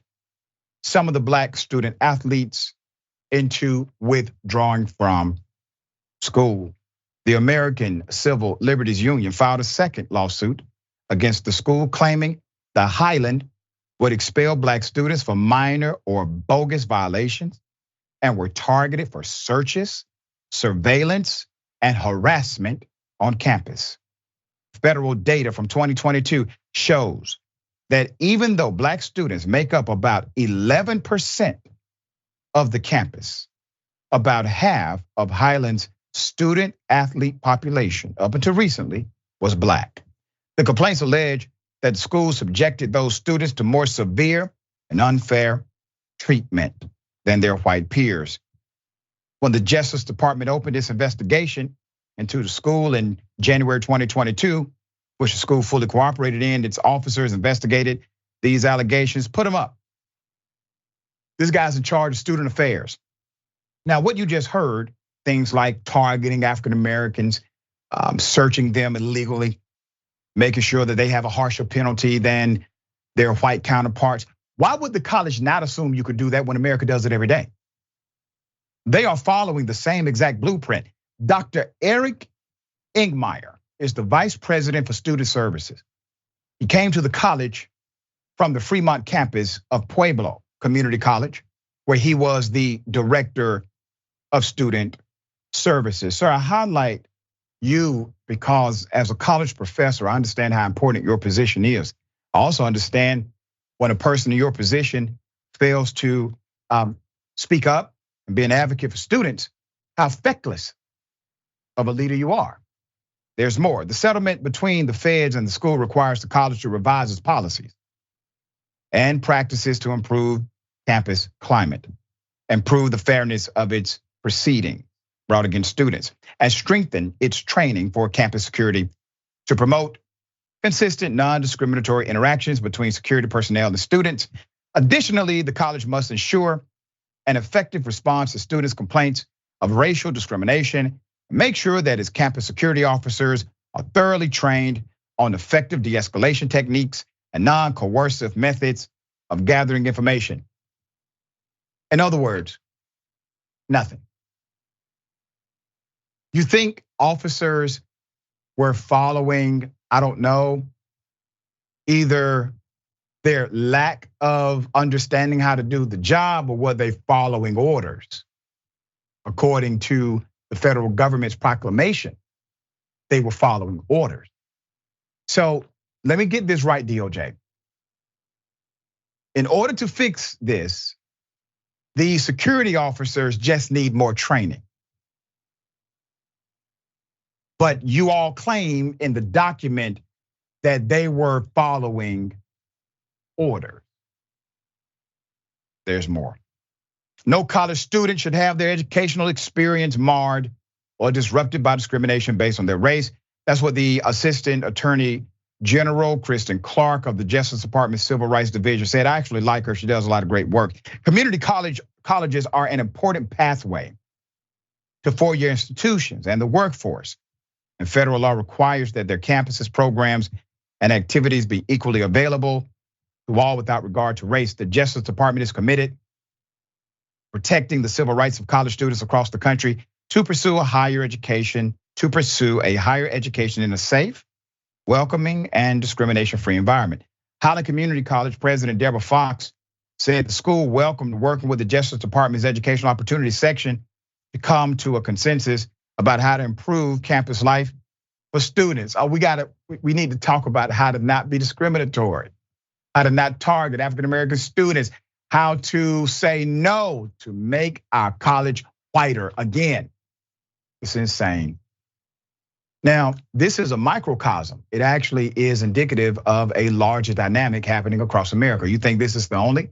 some of the black student athletes into withdrawing from school. The American Civil Liberties Union filed a second lawsuit against the school, claiming the Highland would expel black students for minor or bogus violations and were targeted for searches, surveillance, and harassment on campus. Federal data from 2022 shows that even though black students make up about 11% of the campus, about half of Highland's student athlete population up until recently was black. The complaints allege that schools subjected those students to more severe and unfair treatment than their white peers. When the Justice Department opened its investigation into the school in January 2022, which the school fully cooperated in, its officers investigated these allegations, put them up. This guy's in charge of student affairs. Now, what you just heard, things like targeting African Americans, searching them illegally, making sure that they have a harsher penalty than their white counterparts. Why would the college not assume you could do that when America does it every day? They are following the same exact blueprint. Dr. Eric Ingmeyer is the vice president for student services. He came to the college from the Fremont campus of Pueblo Community College, where he was the director of student services. Sir, I highlight you because as a college professor, I understand how important your position is. I also understand when a person in your position fails to speak up and be an advocate for students, how feckless of a leader you are. There's more. The settlement between the feds and the school requires the college to revise its policies and practices to improve campus climate, improve the fairness of its proceeding brought against students, and strengthen its training for campus security to promote consistent, non-discriminatory interactions between security personnel and students. Additionally, the college must ensure an effective response to students' complaints of racial discrimination, make sure that its campus security officers are thoroughly trained on effective de-escalation techniques and non-coercive methods of gathering information. In other words, nothing. You think officers were following, I don't know, either their lack of understanding how to do the job, or were they following orders? According to the federal government's proclamation, they were following orders. So let me get this right, DOJ. In order to fix this, the security officers just need more training. But you all claim in the document that they were following orders. There's more. No college student should have their educational experience marred or disrupted by discrimination based on their race. That's what the Assistant Attorney General Kristen Clark of the Justice Department Civil Rights Division said. I actually like her. She does a lot of great work. Community colleges are an important pathway to four-year institutions and the workforce. And federal law requires that their campuses, programs, and activities be equally available to all without regard to race. The Justice Department is committed protecting the civil rights of college students across the country to pursue a higher education in a safe, welcoming, and discrimination-free environment. Highland Community College President Deborah Fox said the school welcomed working with the Justice Department's Educational Opportunities section to come to a consensus about how to improve campus life for students. We need to talk about how to not be discriminatory, how to not target African-American students, how to say no to make our college whiter again. It's insane. Now, this is a microcosm. It actually is indicative of a larger dynamic happening across America. You think this is the only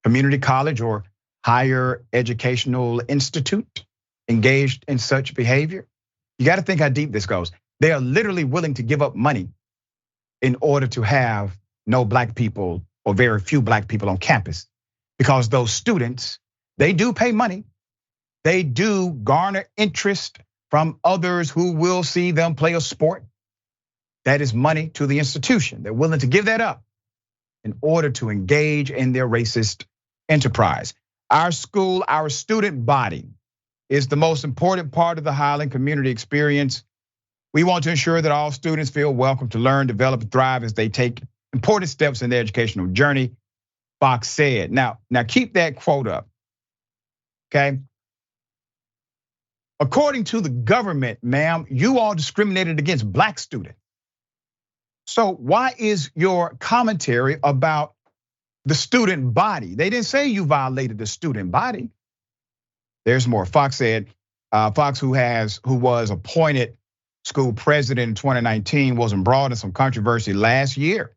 community college or higher educational institute engaged in such behavior? You got to think how deep this goes. They are literally willing to give up money in order to have no black people or very few black people on campus, because those students, they do pay money. They do garner interest from others who will see them play a sport. That is money to the institution. They're willing to give that up in order to engage in their racist enterprise. Our school, our student body is the most important part of the Highland community experience. We want to ensure that all students feel welcome to learn, develop, and thrive as they take important steps in their educational journey, Fox said. Now keep that quote up, okay? According to the government, ma'am, you all discriminated against black students. So why is your commentary about the student body? They didn't say you violated the student body. There's more. Fox said, Fox, who was appointed school president in 2019, was embroiled in some controversy last year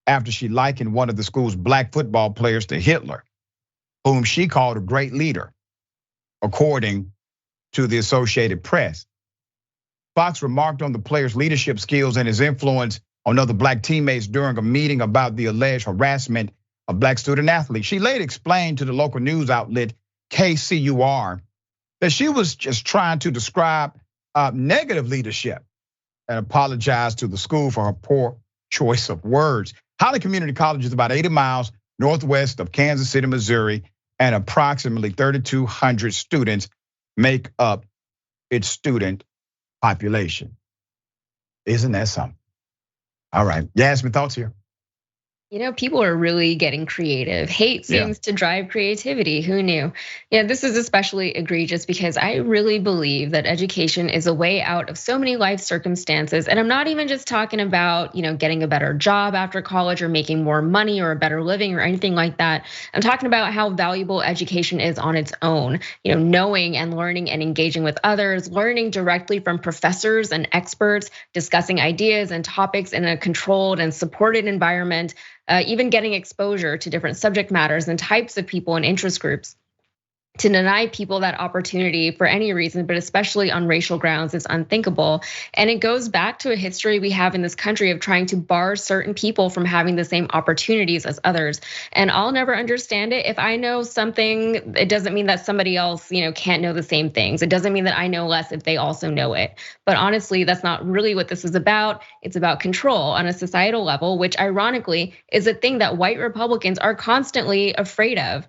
after she likened one of the school's black football players to Hitler, whom she called a great leader, according to the Associated Press. Fox remarked on the player's leadership skills and his influence on other black teammates during a meeting about the alleged harassment of black student athletes. She later explained to the local news outlet KCUR that she was just trying to describe negative leadership and apologized to the school for her poor choice of words. Highland Community College is about 80 miles northwest of Kansas City, Missouri, and approximately 3,200 students make up its student population. Isn't that something? All right, Yasmin, thoughts here? You know, people are really getting creative. Hate seems to drive creativity. Who knew? Yeah, this is especially egregious because I really believe that education is a way out of so many life circumstances. And I'm not even just talking about, getting a better job after college or making more money or a better living or anything like that. I'm talking about how valuable education is on its own. Knowing and learning and engaging with others, learning directly from professors and experts, discussing ideas and topics in a controlled and supported environment. Even getting exposure to different subject matters and types of people and interest groups. To deny people that opportunity for any reason, but especially on racial grounds, is unthinkable. And it goes back to a history we have in this country of trying to bar certain people from having the same opportunities as others. And I'll never understand it. If I know something, it doesn't mean that somebody else, can't know the same things. It doesn't mean that I know less if they also know it. But honestly, that's not really what this is about. It's about control on a societal level, which ironically is a thing that white Republicans are constantly afraid of.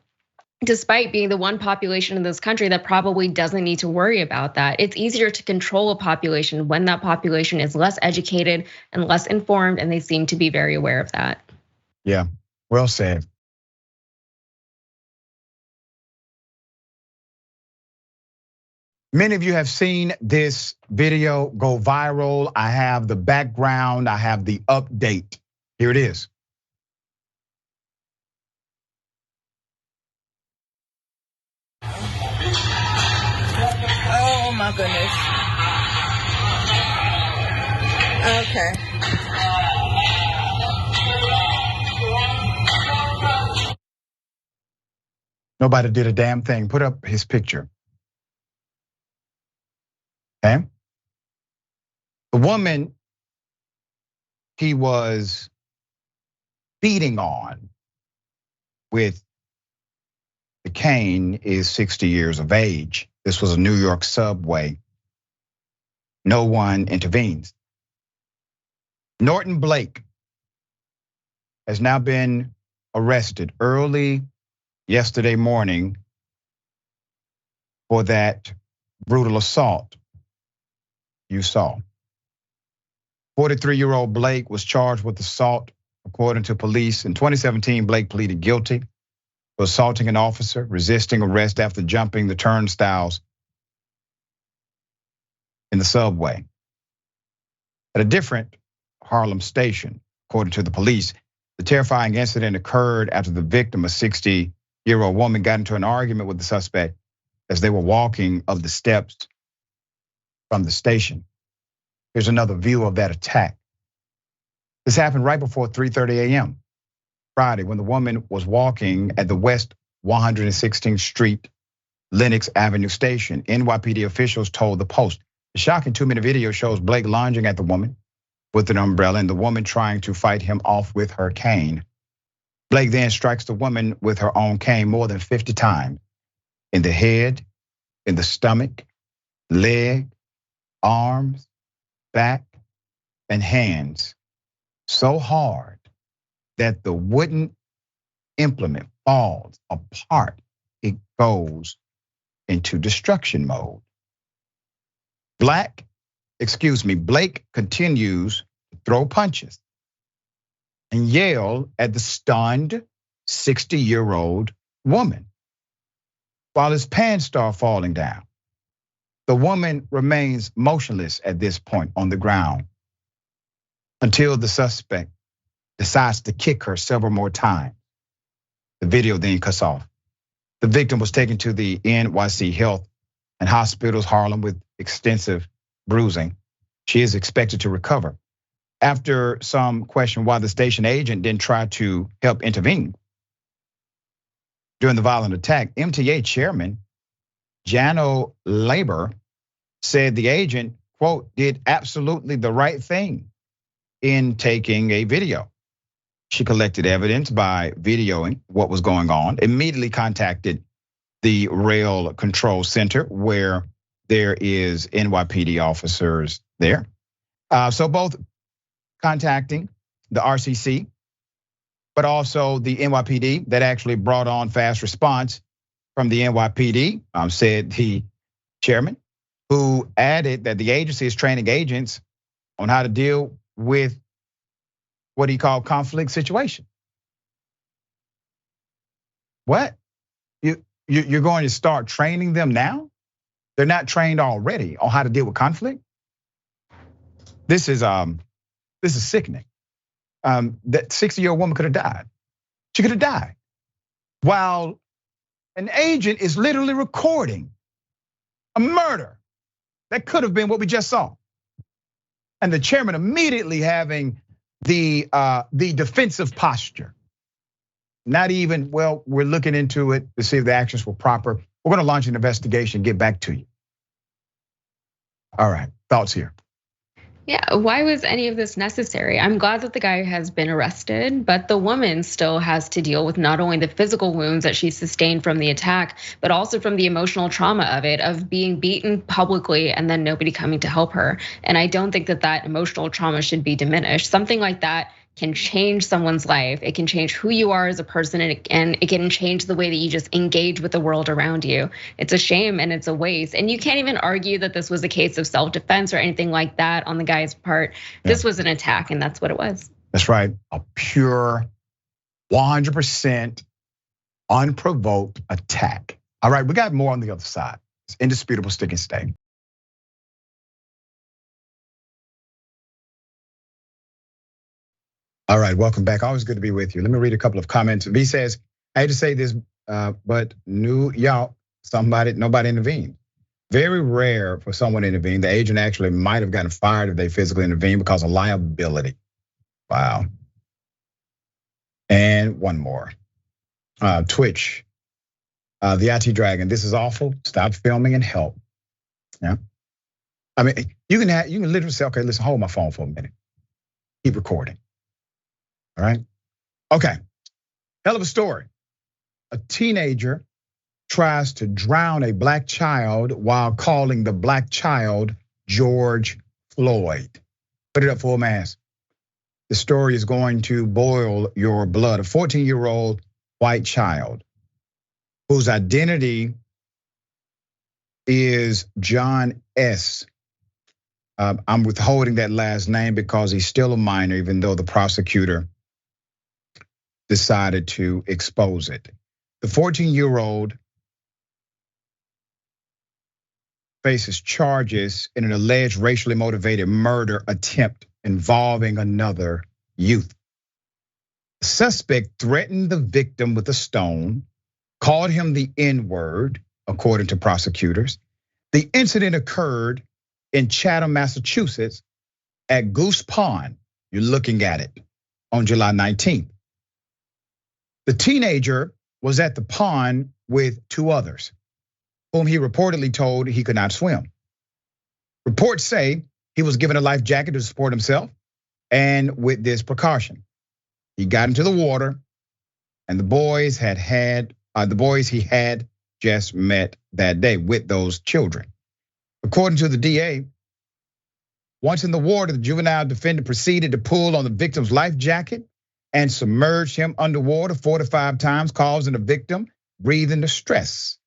Despite being the one population in this country that probably doesn't need to worry about that. It's easier to control a population when that population is less educated and less informed, and they seem to be very aware of that. Yeah, well said. Many of you have seen this video go viral. I have the background, I have the update. Here it is. Oh my goodness. Okay. Nobody did a damn thing. Put up his picture. Okay. The woman he was beating on with the cane is 60 years of age. This was a New York subway. No one intervenes. Norton Blake has now been arrested early yesterday morning for that brutal assault you saw. 43-year-old Blake was charged with assault, according to police. In 2017, Blake pleaded guilty for assaulting an officer, resisting arrest after jumping the turnstiles in the subway. At a different Harlem station, according to the police, the terrifying incident occurred after the victim, a 60-year-old woman, got into an argument with the suspect as they were walking up the steps from the station. Here's another view of that attack. This happened right before 3:30 a.m. Friday when the woman was walking at the West 116th Street, Lenox Avenue station. NYPD officials told the Post. The shocking 2-minute video shows Blake lunging at the woman with an umbrella and the woman trying to fight him off with her cane. Blake then strikes the woman with her own cane more than 50 times in the head, in the stomach, leg, arms, back, and hands so hard that the wooden implement falls apart. It goes into destruction mode. Blake continues to throw punches and yell at the stunned 60-year-old woman while his pants start falling down. The woman remains motionless at this point on the ground until the suspect decides to kick her several more times. The video then cuts off. The victim was taken to the NYC Health and Hospitals Harlem with extensive bruising. She is expected to recover. After some question why the station agent didn't try to help intervene during the violent attack, MTA chairman Jano Labor said the agent, quote, did absolutely the right thing in taking a video. She collected evidence by videoing what was going on, immediately contacted the rail control center where there is NYPD officers there. So both contacting the RCC, but also the NYPD that actually brought on fast response from the NYPD, said the chairman, who added that the agency is training agents on how to deal with what he called conflict situation. What? You're going to start training them now? They're not trained already on how to deal with conflict? This is sickening. That 60-year-old woman could have died. She could have died. While an agent is literally recording a murder that could have been what we just saw. And the chairman immediately having the defensive posture. Not even, well, we're looking into it to see if the actions were proper. We're gonna launch an investigation, get back to you. All right, thoughts here. Yeah, why was any of this necessary? I'm glad that the guy has been arrested, but the woman still has to deal with not only the physical wounds that she sustained from the attack, but also from the emotional trauma of it, of being beaten publicly and then nobody coming to help her. And I don't think that that emotional trauma should be diminished. Something like that can change someone's life. It can change who you are as a person, and it can change the way that you just engage with the world around you. It's a shame and it's a waste. And you can't even argue that this was a case of self-defense or anything like that on the guy's part. This was an attack, and that's what it was. That's right, a pure 100% unprovoked attack. All right, we got more on the other side. It's indisputable, stick and stay. All right, welcome back. Always good to be with you. Let me read a couple of comments. V says, I hate to say this, but nobody intervened. Very rare for someone to intervene. The agent actually might have gotten fired if they physically intervened because of liability. Wow. And one more. Twitch. The IT Dragon, this is awful. Stop filming and help. Yeah. I mean, you can literally say, okay, listen, hold my phone for a minute. Keep recording. All right. Okay. Hell of a story. A teenager tries to drown a black child while calling the black child George Floyd. Put it up full mass. The story is going to boil your blood. A 14-year-old white child whose identity is John S. I'm withholding that last name because he's still a minor, even though the prosecutor decided to expose it. The 14-year-old faces charges in an alleged racially motivated murder attempt involving another youth. The suspect threatened the victim with a stone, called him the N-word, according to prosecutors. The incident occurred in Chatham, Massachusetts at Goose Pond. You're looking at it on July 19th. The teenager was at the pond with two others, whom he reportedly told he could not swim. Reports say he was given a life jacket to support himself, and with this precaution, he got into the water, and the boys he had just met that day with those children. According to the DA, once in the water, the juvenile defendant proceeded to pull on the victim's life jacket and submerged him underwater 4 to 5 times, causing the victim breathing distress.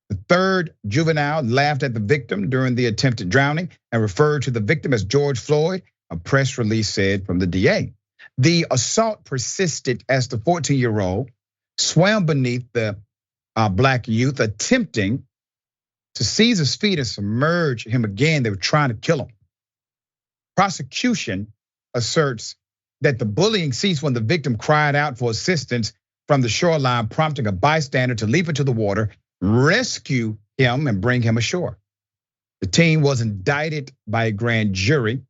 The third juvenile laughed at the victim during the attempted drowning and referred to the victim as George Floyd, a press release said from the DA. The assault persisted as the 14-year-old swam beneath the black youth, attempting to seize his feet and submerge him again. They were trying to kill him. Prosecution asserts that the bullying ceased when the victim cried out for assistance from the shoreline, prompting a bystander to leap into the water, rescue him, and bring him ashore. The teen was indicted by a grand jury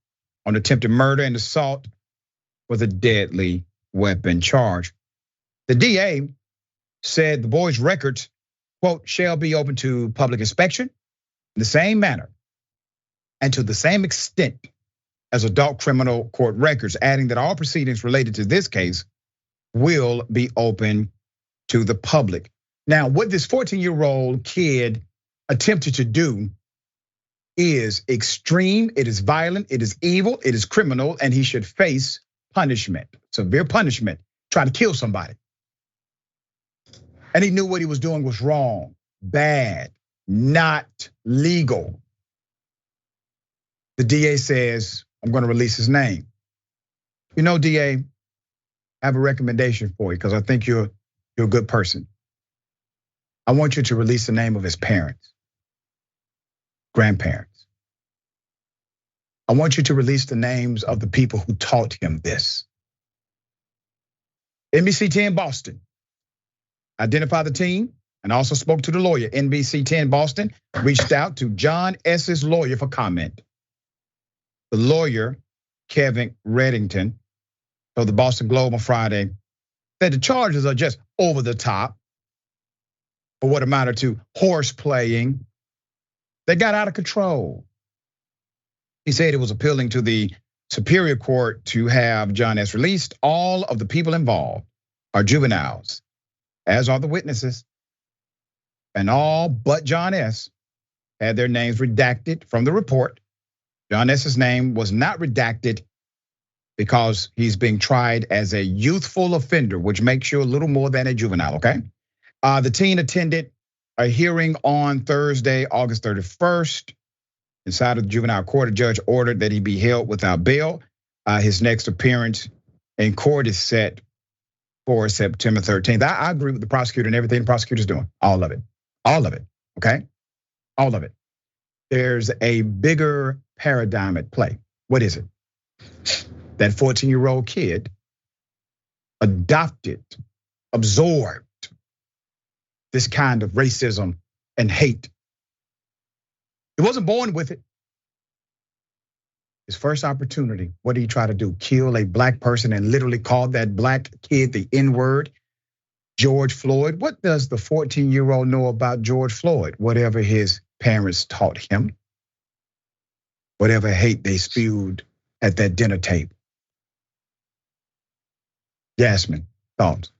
on attempted murder and assault with a deadly weapon charge. The DA said the boy's records, quote, shall be open to public inspection in the same manner and to the same extent as adult criminal court records, adding that all proceedings related to this case will be open to the public. Now, what this 14-year-old kid attempted to do is extreme, it is violent, it is evil, it is criminal, and he should face punishment, severe punishment, trying to kill somebody. And he knew what he was doing was wrong, bad, not legal. The DA says, I'm gonna release his name. You know, DA, I have a recommendation for you because I think you're a good person. I want you to release the name of his parents, grandparents. I want you to release the names of the people who taught him this. NBC 10 Boston identified the team and also spoke to the lawyer. NBC 10 Boston reached out to John S.'s lawyer for comment. The lawyer, Kevin Reddington, told the Boston Globe on Friday that the charges are just over the top for what amounted to horse playing. They got out of control. He said it was appealing to the Superior Court to have John S. released. All of the people involved are juveniles, as are the witnesses. And all but John S. had their names redacted from the report. John S.'s name was not redacted because he's being tried as a youthful offender, which makes you a little more than a juvenile, okay? The teen attended a hearing on Thursday, August 31st. Inside of the juvenile court, a judge ordered that he be held without bail. His next appearance in court is set for September 13th. I agree with the prosecutor and everything the prosecutor's doing, all of it, okay? All of it. There's a bigger paradigm at play. What is it? That 14-year-old kid adopted, absorbed this kind of racism and hate. He wasn't born with it. His first opportunity, what did he try to do? Kill a black person and literally call that black kid the N-word. George Floyd. What does the 14-year-old know about George Floyd? Whatever his parents taught him, whatever hate they spewed at that dinner table. Yasmin, thoughts?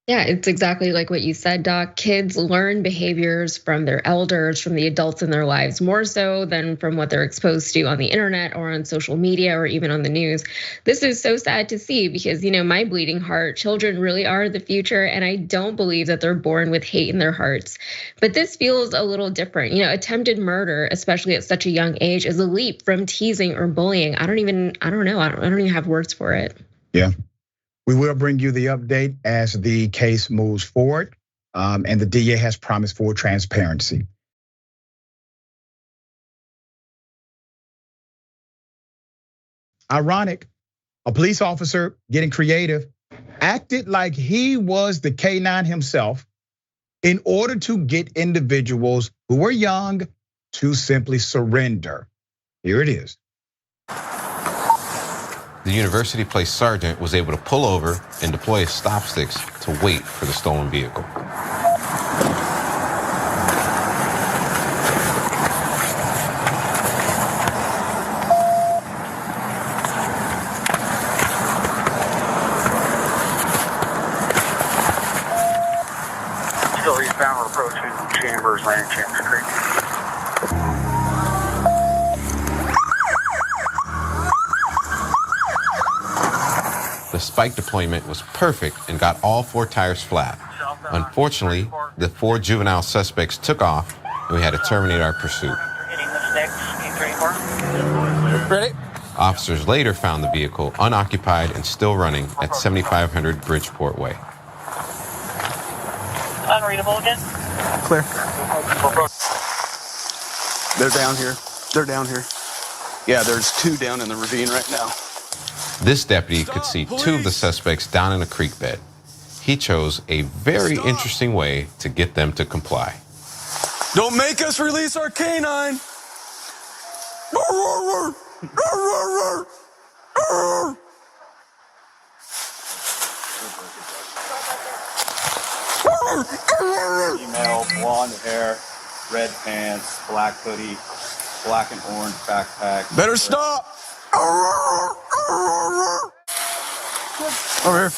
Yeah, it's exactly like what you said, Doc. Kids learn behaviors from their elders, from the adults in their lives, more so than from what they're exposed to on the internet or on social media or even on the news. This is so sad to see because, my bleeding heart, children really are the future, and I don't believe that they're born with hate in their hearts. But this feels a little different. Attempted murder, especially at such a young age, is a leap from teasing or bullying. I don't even have words for it. Yeah. We will bring you the update as the case moves forward, and the DA has promised full transparency. Ironic, a police officer getting creative acted like he was the K9 himself in order to get individuals who were young to simply surrender. Here it is. The University Place sergeant was able to pull over and deploy his stop sticks to wait for the stolen vehicle. Still eastbound, we're approaching Chambers, landing Chambers Creek. The spike deployment was perfect and got all 4 tires flat. Unfortunately, the 4 juvenile suspects took off and we had to terminate our pursuit. Ready? Officers later found the vehicle unoccupied and still running at 7500 Bridgeport Way. Unreadable again? Clear. They're down here. They're down here. Yeah, there's 2 down in the ravine right now. This deputy could see 2 of the suspects down in a creek bed. He chose a very interesting way to get them to comply. Don't make us release our canine. Female, blonde hair, red pants, black hoodie, black and orange backpack. Better stop. Over here.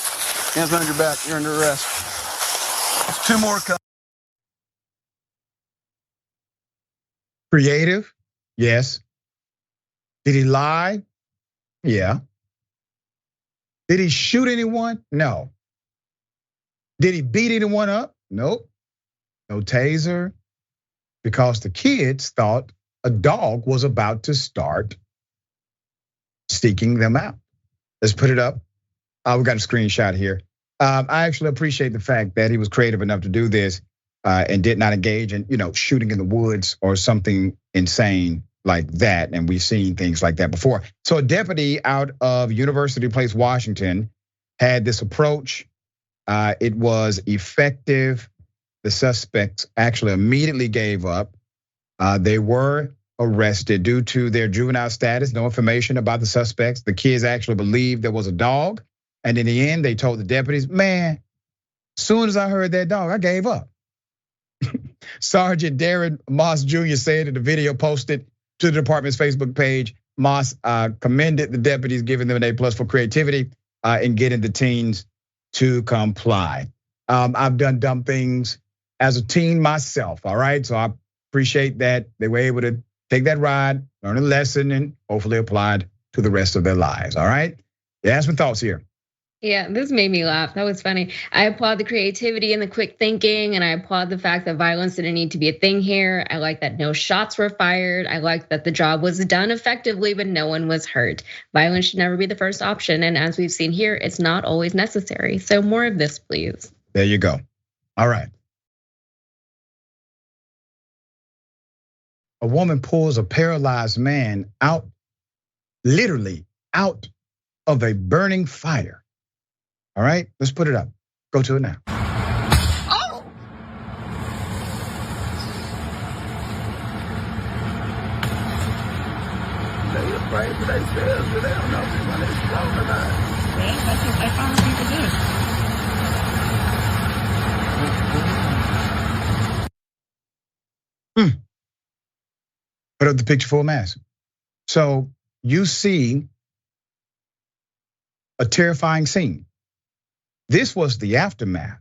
Hands behind your back. You're under arrest. 2 more coming. Creative? Yes. Did he lie? Yeah. Did he shoot anyone? No. Did he beat anyone up? Nope. No taser. Because the kids thought a dog was about to start seeking them out. Let's put it up. We got a screenshot here. I actually appreciate the fact that he was creative enough to do this and did not engage in, shooting in the woods or something insane like that. And we've seen things like that before. So a deputy out of University Place, Washington, had this approach. It was effective. The suspects actually immediately gave up. They were arrested due to their juvenile status, no information about the suspects. The kids actually believed there was a dog. And in the end, they told the deputies, man, as soon as I heard that dog, I gave up. Sergeant Darren Moss Jr. said in the video posted to the department's Facebook page, Moss commended the deputies, giving them an A+ for creativity in getting the teens to comply. I've done dumb things as a teen myself, all right? So I appreciate that they were able to take that ride, learn a lesson, and hopefully apply it to the rest of their lives, all right? Yasmin, thoughts here. Yeah, this made me laugh. That was funny. I applaud the creativity and the quick thinking, and I applaud the fact that violence didn't need to be a thing here. I like that no shots were fired. I like that the job was done effectively, but no one was hurt. Violence should never be the first option, and as we've seen here, it's not always necessary. So more of this, please. There you go. All right. A woman pulls a paralyzed man out, literally out of a burning fire. All right, let's put it up. Go to it now. Oh! They afraid for themselves, but they don't know if they're going to explode or not. Well, that's what they finally people do. up the picture full mask. So you see a terrifying scene. This was the aftermath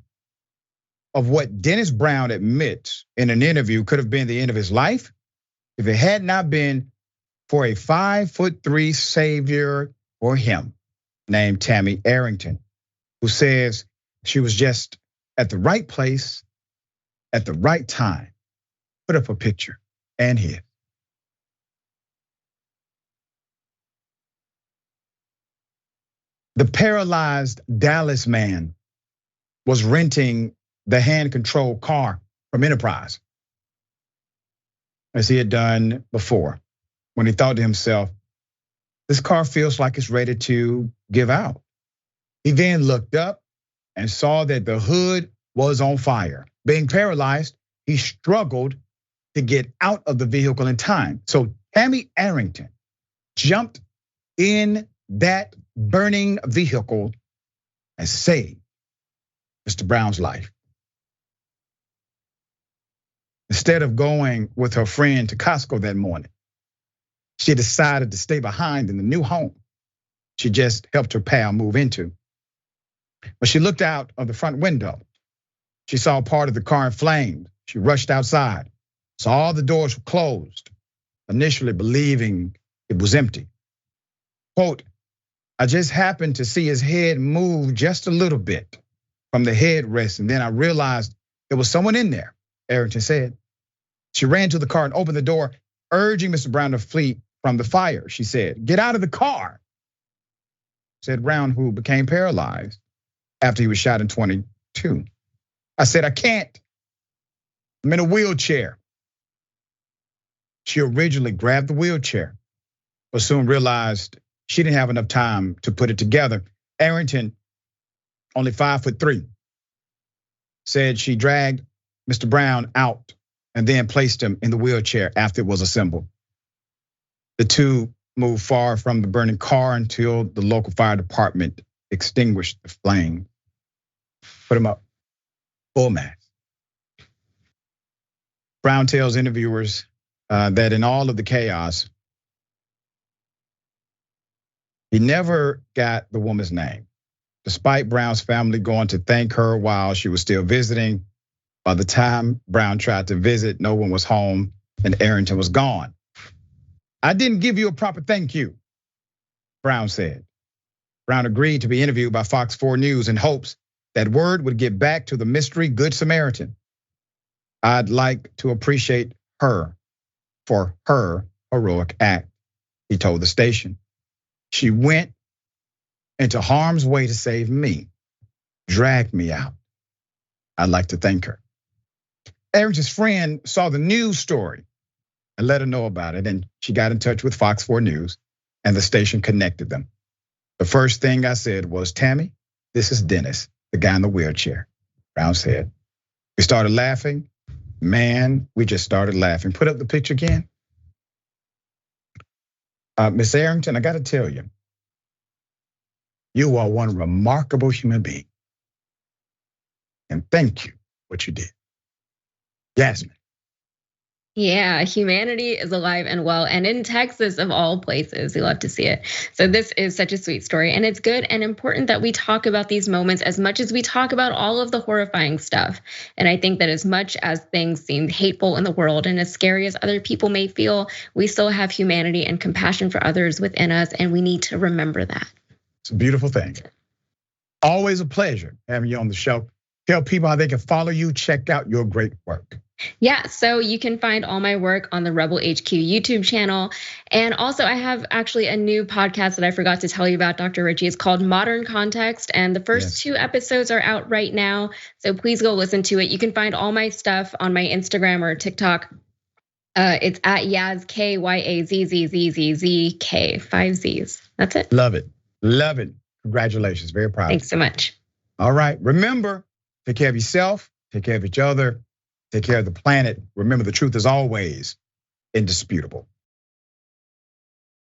of what Dennis Brown admits in an interview could have been the end of his life if it had not been for a 5'3" savior for him named Tammy Arrington, who says she was just at the right place at the right time. Put up a picture and his. The paralyzed Dallas man was renting the hand-controlled car from Enterprise, as he had done before, when he thought to himself, this car feels like it's ready to give out. He then looked up and saw that the hood was on fire. Being paralyzed, he struggled to get out of the vehicle in time. So Tammy Arrington jumped in that burning vehicle and saved Mr. Brown's life. Instead of going with her friend to Costco that morning, she decided to stay behind in the new home she just helped her pal move into. When she looked out of the front window, she saw part of the car in flames. She rushed outside, saw all the doors were closed, initially believing it was empty. Quote, I just happened to see his head move just a little bit from the headrest, and then I realized there was someone in there, Arrington said. She ran to the car and opened the door, urging Mr. Brown to flee from the fire. She said, get out of the car, said Brown, who became paralyzed after he was shot in 22. I said, I can't. I'm in a wheelchair. She originally grabbed the wheelchair, but soon realized she didn't have enough time to put it together. Arrington, only 5'3", said she dragged Mr. Brown out and then placed him in the wheelchair after it was assembled. The two moved far from the burning car until the local fire department extinguished the flame. Put him up, full mask. Brown tells interviewers that in all of the chaos, he never got the woman's name. Despite Brown's family going to thank her while she was still visiting, by the time Brown tried to visit, no one was home and Arrington was gone. I didn't give you a proper thank you, Brown said. Brown agreed to be interviewed by Fox 4 News in hopes that word would get back to the mystery Good Samaritan. I'd like to appreciate her for her heroic act, he told the station. She went into harm's way to save me, dragged me out. I'd like to thank her. Arrington's friend saw the news story and let her know about it, and she got in touch with Fox 4 News, and the station connected them. The first thing I said was, Tammy, this is Dennis, the guy in the wheelchair, Brown said. We started laughing. Man, we just started laughing. Put up the picture again. Miss Arrington, I gotta tell you, you are one remarkable human being. And thank you for what you did. Yasmin. Yeah, humanity is alive and well, and in Texas of all places, we love to see it. So this is such a sweet story, and it's good and important that we talk about these moments as much as we talk about all of the horrifying stuff. And I think that as much as things seem hateful in the world and as scary as other people may feel, we still have humanity and compassion for others within us, and we need to remember that. It's a beautiful thing. Always a pleasure having you on the show. Tell people how they can follow you, check out your great work. Yeah, so you can find all my work on the Rebel HQ YouTube channel. And also I have actually a new podcast that I forgot to tell you about, Dr. Richey. It's called Modern Context, and the first 2 episodes are out right now. So please go listen to it. You can find all my stuff on my Instagram or TikTok. It's at Yaz, KYAZZZZZK, 5 Z's. That's it. Love it, love it. Congratulations, very proud. Thanks so much. All right, remember, take care of yourself, take care of each other, take care of the planet. Remember, the truth is always indisputable.